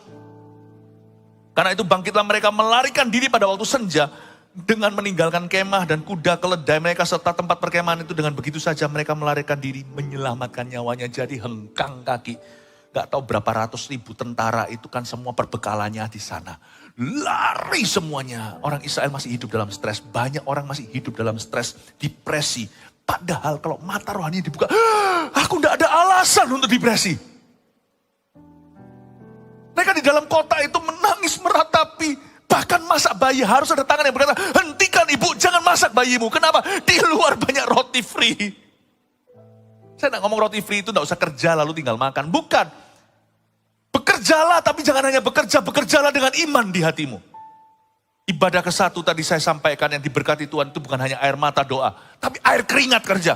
Karena itu bangkitlah mereka melarikan diri pada waktu senja. Dengan meninggalkan kemah dan kuda keledai mereka serta tempat perkemahan itu dengan begitu saja mereka melarikan diri menyelamatkan nyawanya jadi hengkang kaki. Gak tahu berapa ratus ribu tentara itu kan semua perbekalannya di sana. Lari semuanya. Orang Israel masih hidup dalam stres. Banyak orang masih hidup dalam stres, depresi. Padahal kalau mata rohani dibuka, aku gak ada alasan untuk depresi. Mereka di dalam kota itu menangis meratapi Bahkan masak bayi harus ada tangan yang berkata, hentikan ibu, jangan masak bayimu. Kenapa? Di luar banyak roti free. Saya tidak ngomong roti free itu tidak usah kerja lalu tinggal makan. Bukan. Bekerjalah, tapi jangan hanya bekerja. Bekerjalah dengan iman di hatimu. Ibadah ke-1 tadi saya sampaikan yang diberkati Tuhan itu bukan hanya air mata doa. Tapi air keringat kerja.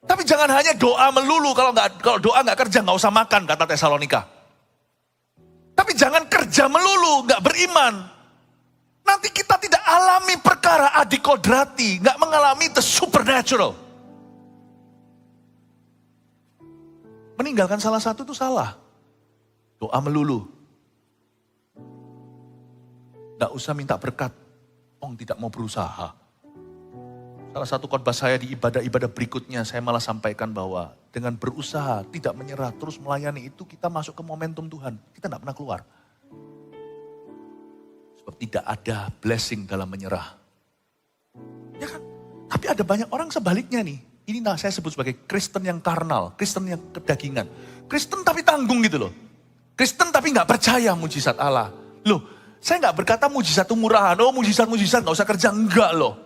Tapi jangan hanya doa melulu. Kalau doa nggak kerja nggak usah makan, kata Tesalonika. Tapi jangan kerja melulu, nggak beriman. Nanti kita tidak alami perkara adikodrati, nggak mengalami the supernatural. Meninggalkan salah satu itu salah. Doa melulu. Nggak usah minta berkat, tidak mau berusaha. Salah satu khotbah saya di ibadah-ibadah berikutnya, saya malah sampaikan bahwa dengan berusaha, tidak menyerah, terus melayani itu kita masuk ke momentum Tuhan. Kita nggak pernah keluar. Sebab tidak ada blessing dalam menyerah. Ya kan? Tapi ada banyak orang sebaliknya nih. Ini saya sebut sebagai Kristen yang karnal, Kristen yang kedagingan. Kristen tapi tanggung gitu loh. Kristen tapi nggak percaya mujizat Allah. Loh, saya nggak berkata mujizat itu murahan. Mujizat nggak usah kerja, enggak loh.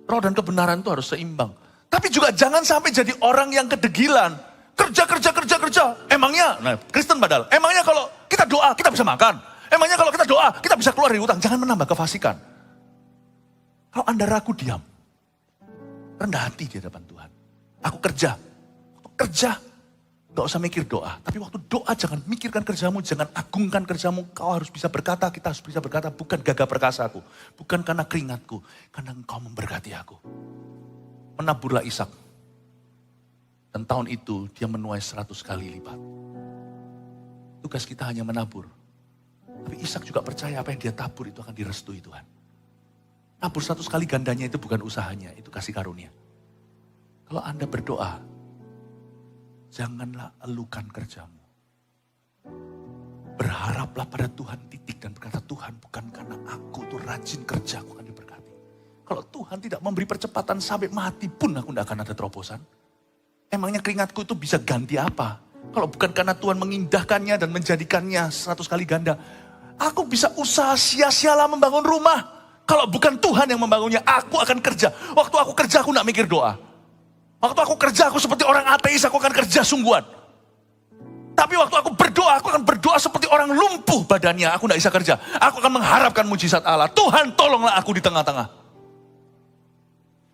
Roh dan kebenaran itu harus seimbang. Tapi juga jangan sampai jadi orang yang kedegilan. Kerja. Emangnya, Kristen padahal. Emangnya kalau kita doa, kita bisa makan. Emangnya kalau kita doa, kita bisa keluar dari utang. Jangan menambah kefasikan. Kalau Anda ragu, diam. Rendah hati di hadapan Tuhan. Aku kerja. Gak usah mikir doa. Tapi waktu doa jangan mikirkan kerjamu, jangan agungkan kerjamu. Kau harus bisa berkata, kita harus bisa berkata, bukan gagah perkasaku. Bukan karena keringatku, karena engkau memberkati aku. Menaburlah Ishak. Dan tahun itu dia menuai 100 kali lipat. Tugas kita hanya menabur. Tapi Ishak juga percaya apa yang dia tabur itu akan direstui Tuhan. Nabur 100 kali gandanya itu bukan usahanya, itu kasih karunia. Kalau Anda berdoa, janganlah elukan kerjamu. Berharaplah pada Tuhan titik dan berkata, Tuhan bukan karena aku tuh rajin kerja aku akan diberkati. Kalau Tuhan tidak memberi percepatan sampai mati pun aku tidak akan ada terobosan. Emangnya keringatku itu bisa ganti apa? Kalau bukan karena Tuhan mengindahkannya dan menjadikannya 100 kali ganda. Aku bisa usaha sia-sialah membangun rumah. Kalau bukan Tuhan yang membangunnya, aku akan kerja. Waktu aku kerja aku tidak mikir doa. Waktu aku kerja, aku seperti orang ateis, aku akan kerja sungguhan. Tapi waktu aku akan berdoa seperti orang lumpuh badannya, aku tidak bisa kerja. Aku akan mengharapkan mujizat Allah. Tuhan tolonglah aku di tengah-tengah.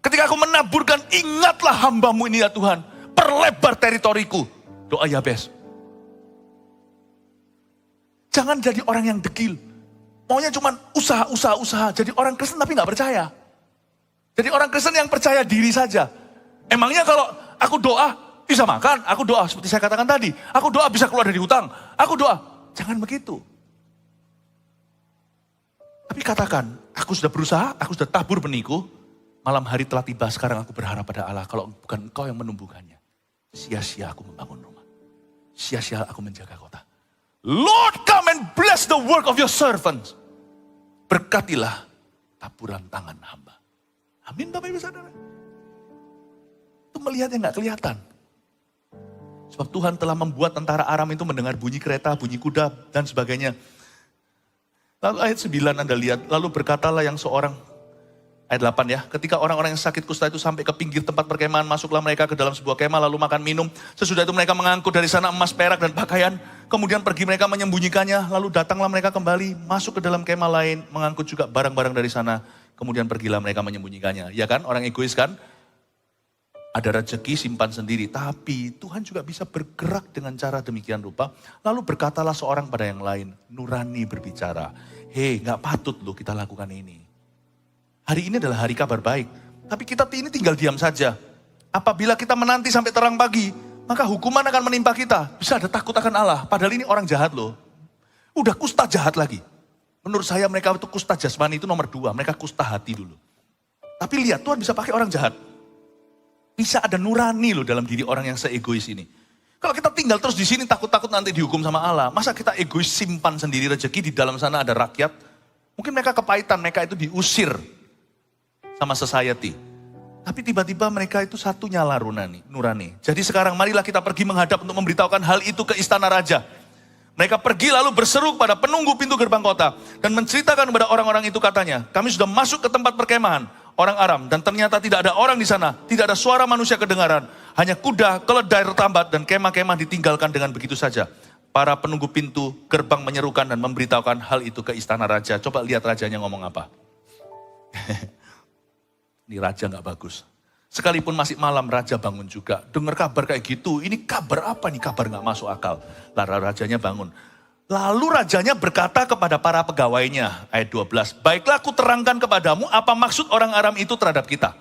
Ketika aku menaburkan, ingatlah hambamu ini ya Tuhan. Perlebar teritoriku. Doa Yabes. Jangan jadi orang yang degil. Maunya cuma usaha. Jadi orang Kristen tapi nggak percaya. Jadi orang Kristen yang percaya diri saja. Emangnya kalau aku doa bisa makan, aku doa seperti saya katakan tadi, aku doa bisa keluar dari hutang, aku doa. Jangan begitu. Tapi katakan, aku sudah berusaha, aku sudah tabur benihku, malam hari telah tiba, sekarang aku berharap pada Allah, kalau bukan engkau yang menumbuhkannya. Sia-sia aku membangun rumah. Sia-sia aku menjaga kota. Lord, come and bless the work of your servants. Berkatilah taburan tangan hamba. Amin Bapak Ibu Saudara. Itu melihat yang gak kelihatan. Sebab Tuhan telah membuat tentara Aram itu mendengar bunyi kereta, bunyi kuda, dan sebagainya. Lalu ayat 9 Anda lihat, lalu berkatalah yang seorang, ayat 8 ya, ketika orang-orang yang sakit kusta itu sampai ke pinggir tempat perkemahan, masuklah mereka ke dalam sebuah kemah, lalu makan minum. Sesudah itu mereka mengangkut dari sana emas, perak, dan pakaian. Kemudian pergi mereka menyembunyikannya, lalu datanglah mereka kembali, masuk ke dalam kemah lain, mengangkut juga barang-barang dari sana. Kemudian pergilah mereka menyembunyikannya. Ya kan, orang egois kan? Ada rezeki simpan sendiri, tapi Tuhan juga bisa bergerak dengan cara demikian rupa. Lalu berkatalah seorang pada yang lain, nurani berbicara, hei gak patut loh kita lakukan ini. Hari ini adalah hari kabar baik, tapi kita ini tinggal diam saja. Apabila kita menanti sampai terang pagi, maka hukuman akan menimpa kita. Bisa ada takut akan Allah, padahal ini orang jahat loh. Udah kusta jahat lagi. Menurut saya mereka itu kusta jasmani itu nomor 2, mereka kusta hati dulu. Tapi lihat Tuhan bisa pakai orang jahat. Bisa ada nurani loh dalam diri orang yang seegois ini. Kalau kita tinggal terus di sini takut-takut nanti dihukum sama Allah. Masa kita egois simpan sendiri rezeki, di dalam sana ada rakyat. Mungkin mereka kepahitan, mereka itu diusir sama society. Tapi tiba-tiba mereka itu satu nyala nurani. Jadi sekarang marilah kita pergi menghadap untuk memberitahukan hal itu ke istana raja. Mereka pergi lalu berseru kepada penunggu pintu gerbang kota dan menceritakan kepada orang-orang itu katanya, kami sudah masuk ke tempat perkemahan orang Aram dan ternyata tidak ada orang di sana, tidak ada suara manusia kedengaran, hanya kuda, keledai tertambat dan kemah-kemah ditinggalkan dengan begitu saja. Para penunggu pintu gerbang menyerukan dan memberitahukan hal itu ke istana raja. Coba lihat rajanya ngomong apa. Ini raja gak bagus. Sekalipun masih malam, raja bangun juga. Dengar kabar kayak gitu, ini kabar apa nih? Kabar gak masuk akal. Lalu rajanya bangun. Lalu rajanya berkata kepada para pegawainya, ayat 12. Baiklah aku terangkan kepadamu apa maksud orang Aram itu terhadap kita.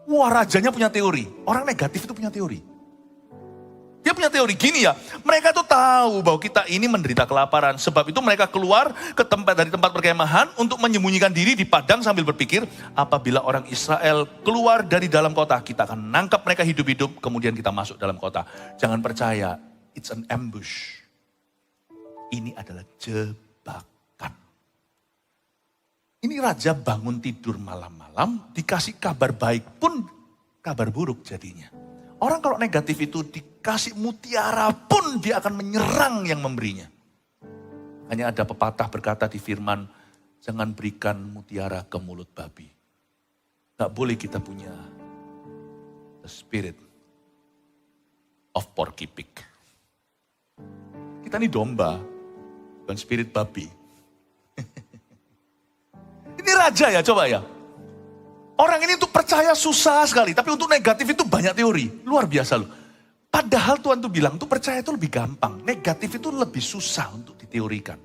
Wah, rajanya punya teori. Orang negatif itu punya teori. Dia punya teori gini ya, mereka tuh tahu bahwa kita ini menderita kelaparan. Sebab itu mereka keluar ke dari tempat perkemahan untuk menyembunyikan diri di padang sambil berpikir, apabila orang Israel keluar dari dalam kota, kita akan nangkap mereka hidup-hidup, kemudian kita masuk dalam kota. Jangan percaya, it's an ambush. Ini adalah jebakan. Ini raja bangun tidur malam-malam, dikasih kabar baik pun kabar buruk jadinya. Orang kalau negatif itu dikasih mutiara pun dia akan menyerang yang memberinya. Hanya ada pepatah berkata di firman, jangan berikan mutiara ke mulut babi. Gak boleh kita punya the spirit of porky pig. Kita ini domba, bukan spirit babi. Ini raja ya, coba ya. Orang ini untuk percaya susah sekali, tapi untuk negatif itu banyak teori. Luar biasa loh. Padahal Tuhan tuh bilang, untuk percaya itu lebih gampang. Negatif itu lebih susah untuk diteorikan.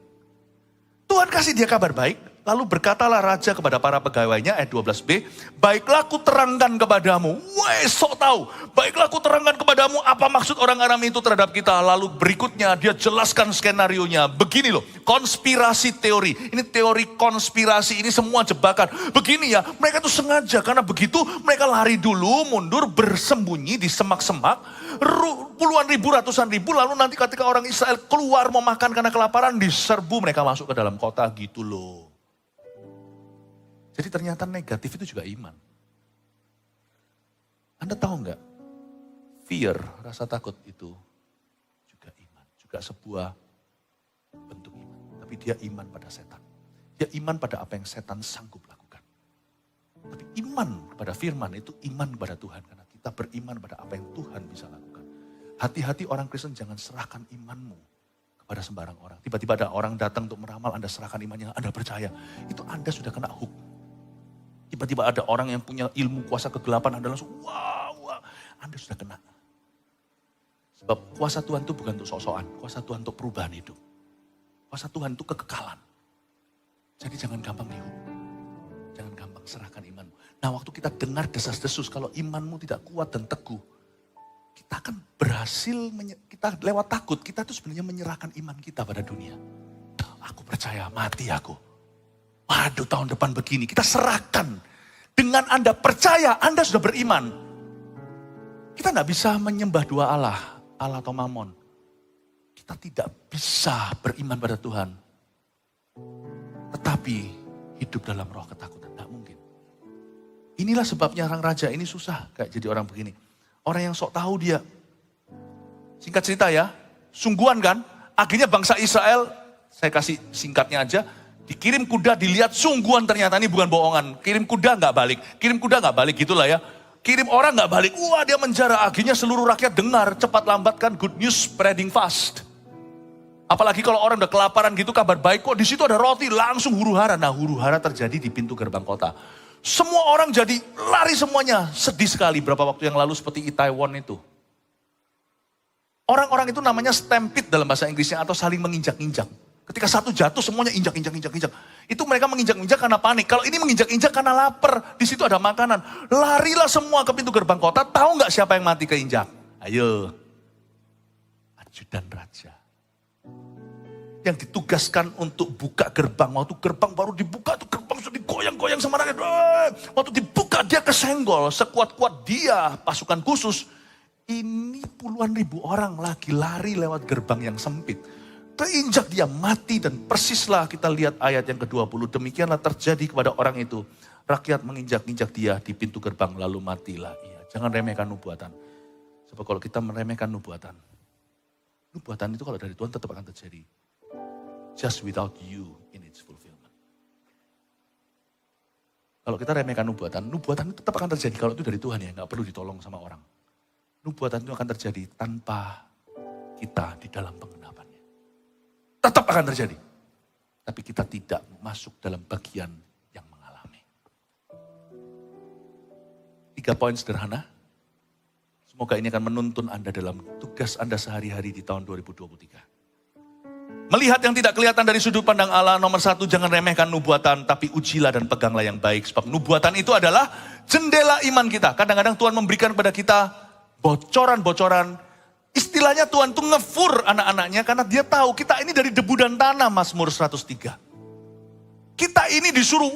Tuhan kasih dia kabar baik, lalu berkatalah raja kepada para pegawainya, ayat 12b, baiklah aku terangkan kepadamu, weh sok tahu, baiklah aku terangkan kepadamu apa maksud orang Aram itu terhadap kita. Lalu berikutnya dia jelaskan skenarionya, begini loh, konspirasi teori, ini teori konspirasi, ini semua jebakan. Begini ya, mereka tuh sengaja, karena begitu mereka lari dulu, mundur, bersembunyi di semak-semak, puluhan ribu, ratusan ribu, lalu nanti ketika orang Israel keluar mau makan karena kelaparan, diserbu mereka masuk ke dalam kota gitu loh. Jadi ternyata negatif itu juga iman. Anda tahu nggak? Fear, rasa takut itu juga iman. Juga sebuah bentuk iman. Tapi dia iman pada setan. Dia iman pada apa yang setan sanggup lakukan. Tapi iman kepada firman itu iman kepada Tuhan. Karena kita beriman pada apa yang Tuhan bisa lakukan. Hati-hati orang Kristen jangan serahkan imanmu kepada sembarang orang. Tiba-tiba ada orang datang untuk meramal, Anda serahkan imannya, Anda percaya. Itu Anda sudah kena hook. Tiba-tiba ada orang yang punya ilmu kuasa kegelapan, Anda langsung, wow, Anda sudah kena. Sebab kuasa Tuhan itu bukan untuk sok-sokan, kuasa Tuhan untuk perubahan hidup. Kuasa Tuhan itu kekekalan. Jadi jangan gampang dihukum. Jangan gampang serahkan imanmu. Nah waktu kita dengar desas-desus, kalau imanmu tidak kuat dan teguh, kita akan berhasil, kita lewat takut, kita tuh sebenarnya menyerahkan iman kita pada dunia. Aku percaya, mati aku. Waduh tahun depan begini, kita serahkan. Dengan Anda percaya, Anda sudah beriman. Kita tidak bisa menyembah dua Allah, Allah atau Mammon. Kita tidak bisa beriman pada Tuhan. Tetapi hidup dalam roh ketakutan, tidak mungkin. Inilah sebabnya orang raja ini susah kayak jadi orang begini. Orang yang sok tahu dia. Singkat cerita ya, sungguhan kan. Akhirnya bangsa Israel, saya kasih singkatnya aja. Dikirim kuda, dilihat sungguhan ternyata ini bukan bohongan. Kirim kuda nggak balik, kirim kuda nggak balik gitulah ya. Kirim orang nggak balik, wah dia menjara. Akhirnya seluruh rakyat dengar, cepat lambat kan good news spreading fast. Apalagi kalau orang udah kelaparan gitu kabar baik kok di situ ada roti langsung huru-hara. Nah huru-hara terjadi di pintu gerbang kota. Semua orang jadi lari semuanya. Sedih sekali berapa waktu yang lalu seperti Itaewon itu. Orang-orang itu namanya stampede dalam bahasa Inggrisnya atau saling menginjak-injak. Ketika satu jatuh semuanya injak. Itu mereka menginjak-injak karena panik. Kalau ini menginjak-injak karena lapar. Di situ ada makanan. Larilah semua ke pintu gerbang kota. Tahu nggak siapa yang mati keinjak? Ayo. Ajudan raja. Yang ditugaskan untuk buka gerbang. Waktu gerbang baru dibuka, tuh gerbang sudah digoyang-goyang sama rakyat. Waktu dibuka dia kesenggol. Sekuat-kuat dia pasukan khusus. Ini puluhan ribu orang lagi lari lewat gerbang yang sempit. Terinjak dia mati dan persislah kita lihat ayat yang ke-20. Demikianlah terjadi kepada orang itu. Rakyat menginjak-injak dia di pintu gerbang lalu matilah ia. Jangan remehkan nubuatan. Sebab kalau kita meremehkan nubuatan itu kalau dari Tuhan tetap akan terjadi. just without you in its fulfillment. Kalau kita remehkan nubuatan itu tetap akan terjadi kalau itu dari Tuhan ya, nggak perlu ditolong sama orang. Nubuatan itu akan terjadi tanpa kita di dalam penggenapannya. Tetap akan terjadi. Tapi kita tidak masuk dalam bagian yang mengalami. 3 poin sederhana. Semoga ini akan menuntun Anda dalam tugas Anda sehari-hari di tahun 2023. Melihat yang tidak kelihatan dari sudut pandang Allah, nomor 1, jangan remehkan nubuatan, tapi ujilah dan peganglah yang baik. Sebab nubuatan itu adalah jendela iman kita. Kadang-kadang Tuhan memberikan kepada kita bocoran-bocoran. Istilahnya Tuhan tuh ngefur anak-anaknya karena dia tahu kita ini dari debu dan tanah, Mazmur 103. Kita ini disuruh,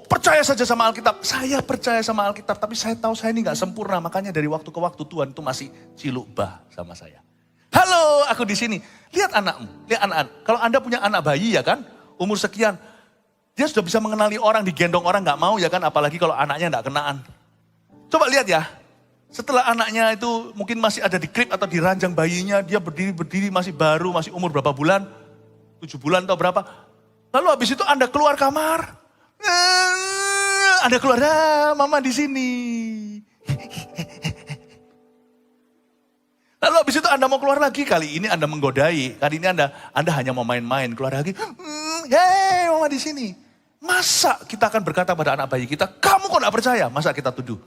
percaya saja sama Alkitab. Saya percaya sama Alkitab, tapi saya tahu saya ini gak sempurna. Makanya dari waktu ke waktu Tuhan tuh masih ciluk-bah sama saya. Halo, aku di sini. Lihat anakmu, lihat anak-anak. Kalau Anda punya anak bayi ya kan, umur sekian. Dia sudah bisa mengenali orang, digendong orang gak mau ya kan, apalagi kalau anaknya gak kenaan. Coba lihat ya, setelah anaknya itu mungkin masih ada di krib atau di ranjang bayinya, dia berdiri masih baru, masih umur berapa bulan, 7 bulan atau berapa. Lalu habis itu Anda keluar kamar, Anda keluar, mama di sini. Lalu habis itu Anda mau keluar lagi, kali ini Anda menggodai, kali ini Anda hanya mau main-main, keluar lagi, hei mama di sini. Masa kita akan berkata pada anak bayi kita, kamu kok gak percaya? Masa kita tuduh?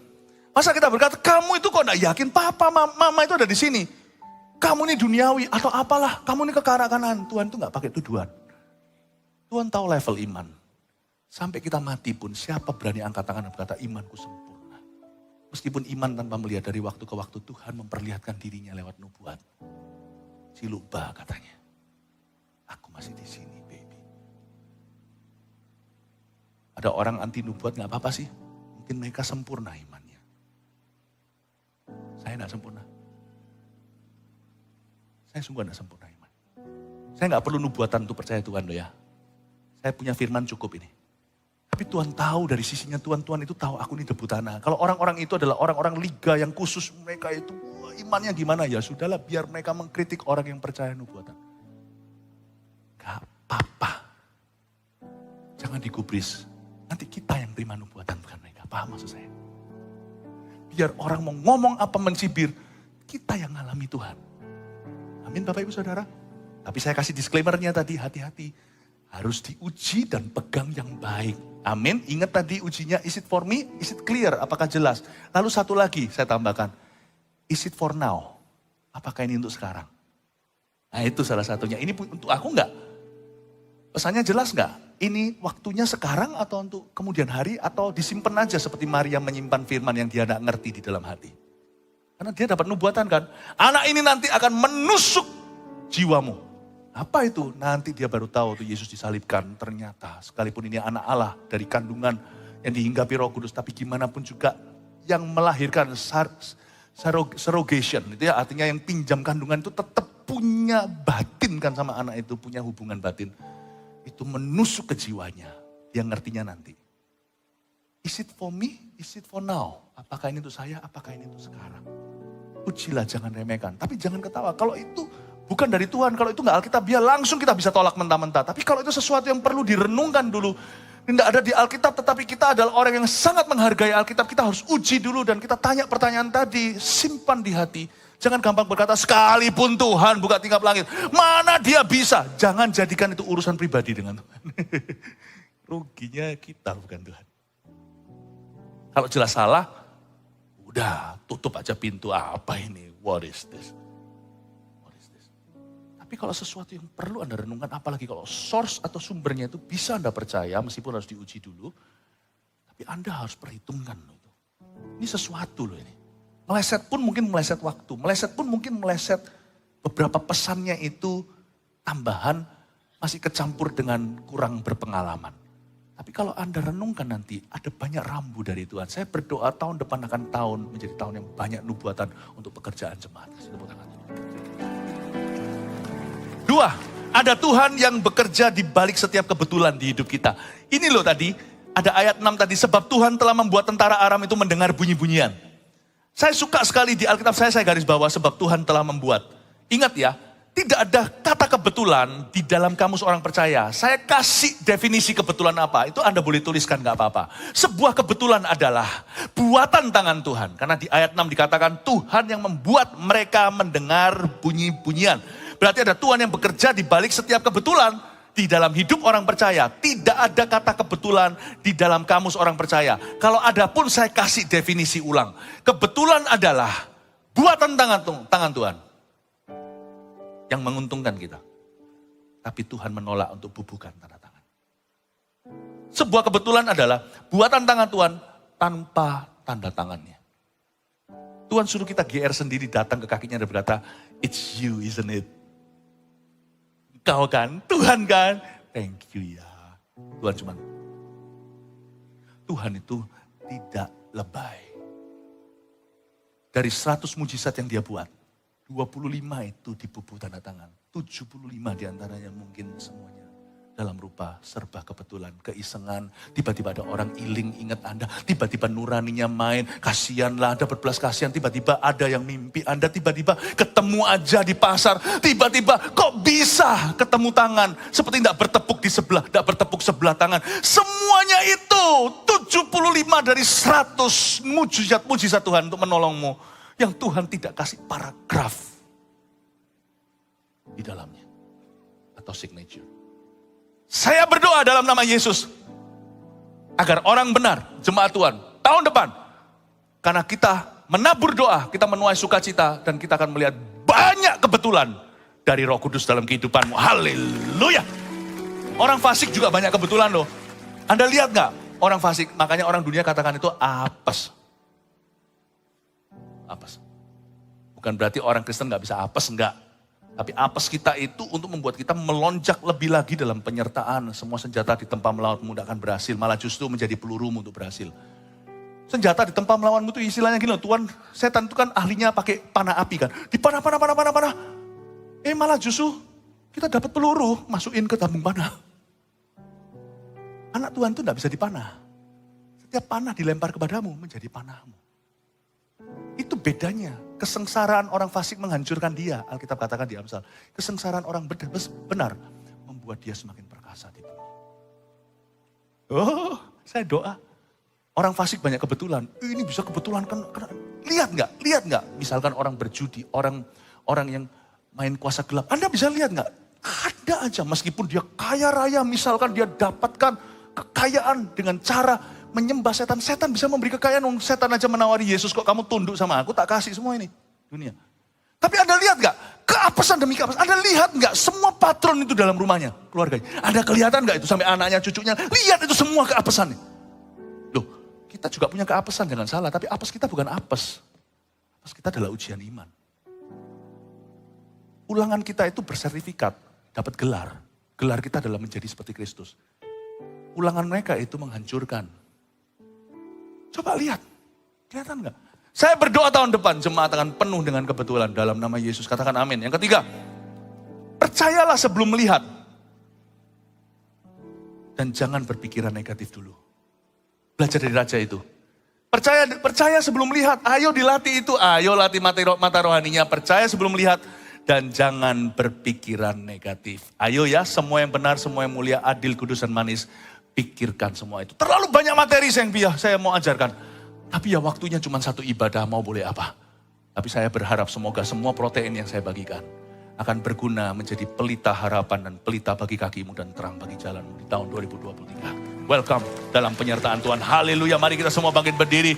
Masa kita berkata, kamu itu kok gak yakin papa, mama itu ada di sini? Kamu ini duniawi atau apalah, kamu ini kekanak-kanakan. Tuhan itu gak pakai tuduhan. Tuhan tahu level iman. Sampai kita mati pun, siapa berani angkat tangan dan berkata, imanku sempurna. Meskipun iman tanpa melihat dari waktu ke waktu, Tuhan memperlihatkan dirinya lewat nubuat. Ciluk-bah katanya. Aku masih di sini, baby. Ada orang anti nubuat gak apa-apa sih. Mungkin mereka sempurna imannya. Saya gak sempurna. Saya sungguh gak sempurna iman. Saya gak perlu nubuatan untuk percaya Tuhan loh ya. Saya punya firman cukup ini. Tapi Tuhan tahu dari sisinya Tuhan itu tahu aku ini debu tanah. Kalau orang-orang itu adalah orang-orang liga yang khusus, mereka itu imannya gimana ya sudahlah biar mereka mengkritik orang yang percaya nubuatan. Gak apa-apa. Jangan digubris. Nanti kita yang terima nubuatan bukan mereka. Paham maksud saya? Biar orang mau ngomong apa mencibir, kita yang ngalami Tuhan. Amin Bapak Ibu Saudara. Tapi saya kasih disclaimer-nya tadi, hati-hati. Harus diuji dan pegang yang baik. Amin. Ingat tadi ujinya, is it for me? Is it clear? Apakah jelas? Lalu satu lagi saya tambahkan. Is it for now? Apakah ini untuk sekarang? Nah itu salah satunya. Ini untuk aku enggak? Pesannya jelas enggak? Ini waktunya sekarang atau untuk kemudian hari? Atau disimpan aja seperti Maria menyimpan firman yang dia enggak ngerti di dalam hati? Karena dia dapat nubuatan kan. Anak ini nanti akan menusuk jiwamu. Apa itu? Nanti dia baru tahu tuh Yesus disalibkan. Ternyata sekalipun ini anak Allah dari kandungan yang dihinggapi Roh Kudus. Tapi gimana pun juga yang melahirkan surrogation. Itu ya artinya yang pinjam kandungan itu tetap punya batin kan sama anak itu. Punya hubungan batin. Itu menusuk ke jiwanya. Dia ngertinya nanti. Is it for me? Is it for now? Apakah ini untuk saya? Apakah ini untuk sekarang? Ujilah, jangan remehkan. Tapi jangan ketawa. Kalau itu bukan dari Tuhan, kalau itu nggak Alkitab, dia langsung kita bisa tolak mentah-mentah. Tapi kalau itu sesuatu yang perlu direnungkan dulu, tidak ada di Alkitab, tetapi kita adalah orang yang sangat menghargai Alkitab, kita harus uji dulu dan kita tanya pertanyaan tadi, simpan di hati. Jangan gampang berkata, sekalipun Tuhan buka tingkap langit, mana dia bisa? Jangan jadikan itu urusan pribadi dengan Tuhan. Ruginya kita bukan Tuhan. Kalau jelas salah, udah tutup aja pintu, apa ini, what is this? Tapi kalau sesuatu yang perlu Anda renungkan, apalagi kalau source atau sumbernya itu bisa Anda percaya, meskipun harus diuji dulu. Tapi Anda harus perhitungkan loh itu. Ini sesuatu loh ini. Meleset pun mungkin meleset waktu, meleset pun mungkin meleset beberapa pesannya itu tambahan, masih kecampur dengan kurang berpengalaman. Tapi kalau Anda renungkan nanti, ada banyak rambu dari Tuhan. Saya berdoa tahun depan akan menjadi tahun yang banyak nubuatan untuk pekerjaan jemaat. Dua, ada Tuhan yang bekerja di balik setiap kebetulan di hidup kita. Ini loh tadi, ada ayat 6 tadi, sebab Tuhan telah membuat tentara Aram itu mendengar bunyi-bunyian. Saya suka sekali di Alkitab saya garis bawah, sebab Tuhan telah membuat. Ingat ya, tidak ada kata kebetulan di dalam kamus orang percaya. Saya kasih definisi kebetulan apa, itu Anda boleh tuliskan gak apa-apa. Sebuah kebetulan adalah buatan tangan Tuhan. Karena di ayat 6 dikatakan Tuhan yang membuat mereka mendengar bunyi-bunyian. Berarti ada Tuhan yang bekerja di balik setiap kebetulan di dalam hidup orang percaya. Tidak ada kata kebetulan di dalam kamus orang percaya. Kalau ada pun saya kasih definisi ulang. Kebetulan adalah buatan tangan Tuhan yang menguntungkan kita. Tapi Tuhan menolak untuk bubukan tanda tangan. Sebuah kebetulan adalah buatan tangan Tuhan tanpa tanda tangannya. Tuhan suruh kita GR sendiri datang ke kakinya dan berkata, it's you, isn't it? Kau kan, Tuhan kan? Thank you ya. Tuhan itu tidak lebay. Dari 100 mujizat yang dia buat, 25 itu dibubuh tanda tangan. 75 diantaranya mungkin semuanya dalam rupa serba kebetulan, keisengan. Tiba-tiba ada orang iling ingat Anda. Tiba-tiba nuraninya main. Kasihanlah Anda berbelas kasihan. Tiba-tiba ada yang mimpi Anda. Tiba-tiba ketemu aja di pasar. Tiba-tiba kok bisa ketemu tangan. Seperti tidak bertepuk sebelah tangan. Semuanya itu 75 dari 100 mujizat Tuhan untuk menolongmu. Yang Tuhan tidak kasih paragraf di dalamnya. Atau signature. Saya berdoa dalam nama Yesus. Agar orang benar, jemaat Tuhan, tahun depan. Karena kita menabur doa, kita menuai sukacita. Dan kita akan melihat banyak kebetulan dari Roh Kudus dalam kehidupanmu. Haleluya. Orang fasik juga banyak kebetulan loh. Anda lihat gak? Orang fasik, makanya orang dunia katakan itu apes. Apes. Bukan berarti orang Kristen gak bisa apes, enggak. Tapi apes kita itu untuk membuat kita melonjak lebih lagi dalam penyertaan. Semua senjata ditempa melawanmu tidak akan berhasil, malah justru menjadi pelurumu untuk berhasil. Senjata ditempa melawanmu itu istilahnya gini loh, Tuhan, setan itu kan ahlinya pakai panah api kan. Dipanah. Malah justru kita dapat peluru, masukin ke tabung panah. Anak Tuhan itu tidak bisa dipanah. Setiap panah dilempar kepadamu menjadi panahmu. Itu bedanya. Kesengsaraan orang fasik menghancurkan dia. Alkitab katakan di Amsal. Kesengsaraan orang benar membuat dia semakin perkasa di bumi. Oh, saya doa. Orang fasik banyak kebetulan. Ini bisa kebetulan kan. Lihat nggak? Misalkan orang berjudi, orang yang main kuasa gelap. Anda bisa lihat nggak? Ada aja meskipun dia kaya raya. Misalkan dia dapatkan kekayaan dengan cara menyembah setan. Setan bisa memberi kekayaan. Setan aja menawari Yesus, kok kamu tunduk sama aku, tak kasih semua ini. Dunia. Tapi Anda lihat gak? Keapesan demi keapesan. Anda lihat gak? Semua patron itu dalam rumahnya, keluarganya. Anda kelihatan gak itu sampai anaknya, cucunya. Lihat itu semua keapesannya. Loh, kita juga punya keapesan, jangan salah. Tapi apes kita bukan apes. Apes kita adalah ujian iman. Ulangan kita itu bersertifikat, dapat gelar. Gelar kita adalah menjadi seperti Kristus. Ulangan mereka itu menghancurkan. Coba lihat, kelihatan gak? Saya berdoa tahun depan jemaat akan penuh dengan kebetulan dalam nama Yesus. Katakan amin. Yang ketiga, percayalah sebelum melihat. Dan jangan berpikiran negatif dulu. Belajar dari raja itu. Percaya sebelum melihat. Ayo dilatih itu. Ayo latih mata rohaninya. Percaya sebelum melihat. Dan jangan berpikiran negatif. Ayo ya, semua yang benar, semua yang mulia, adil, kudus, dan manis. Pikirkan semua itu. Terlalu banyak materi yang saya mau ajarkan. Tapi ya waktunya cuma satu ibadah, mau boleh apa. Tapi saya berharap semoga semua protein yang saya bagikan akan berguna menjadi pelita harapan dan pelita bagi kakimu dan terang bagi jalanmu di tahun 2023. Welcome dalam penyertaan Tuhan. Haleluya, mari kita semua bangkit berdiri.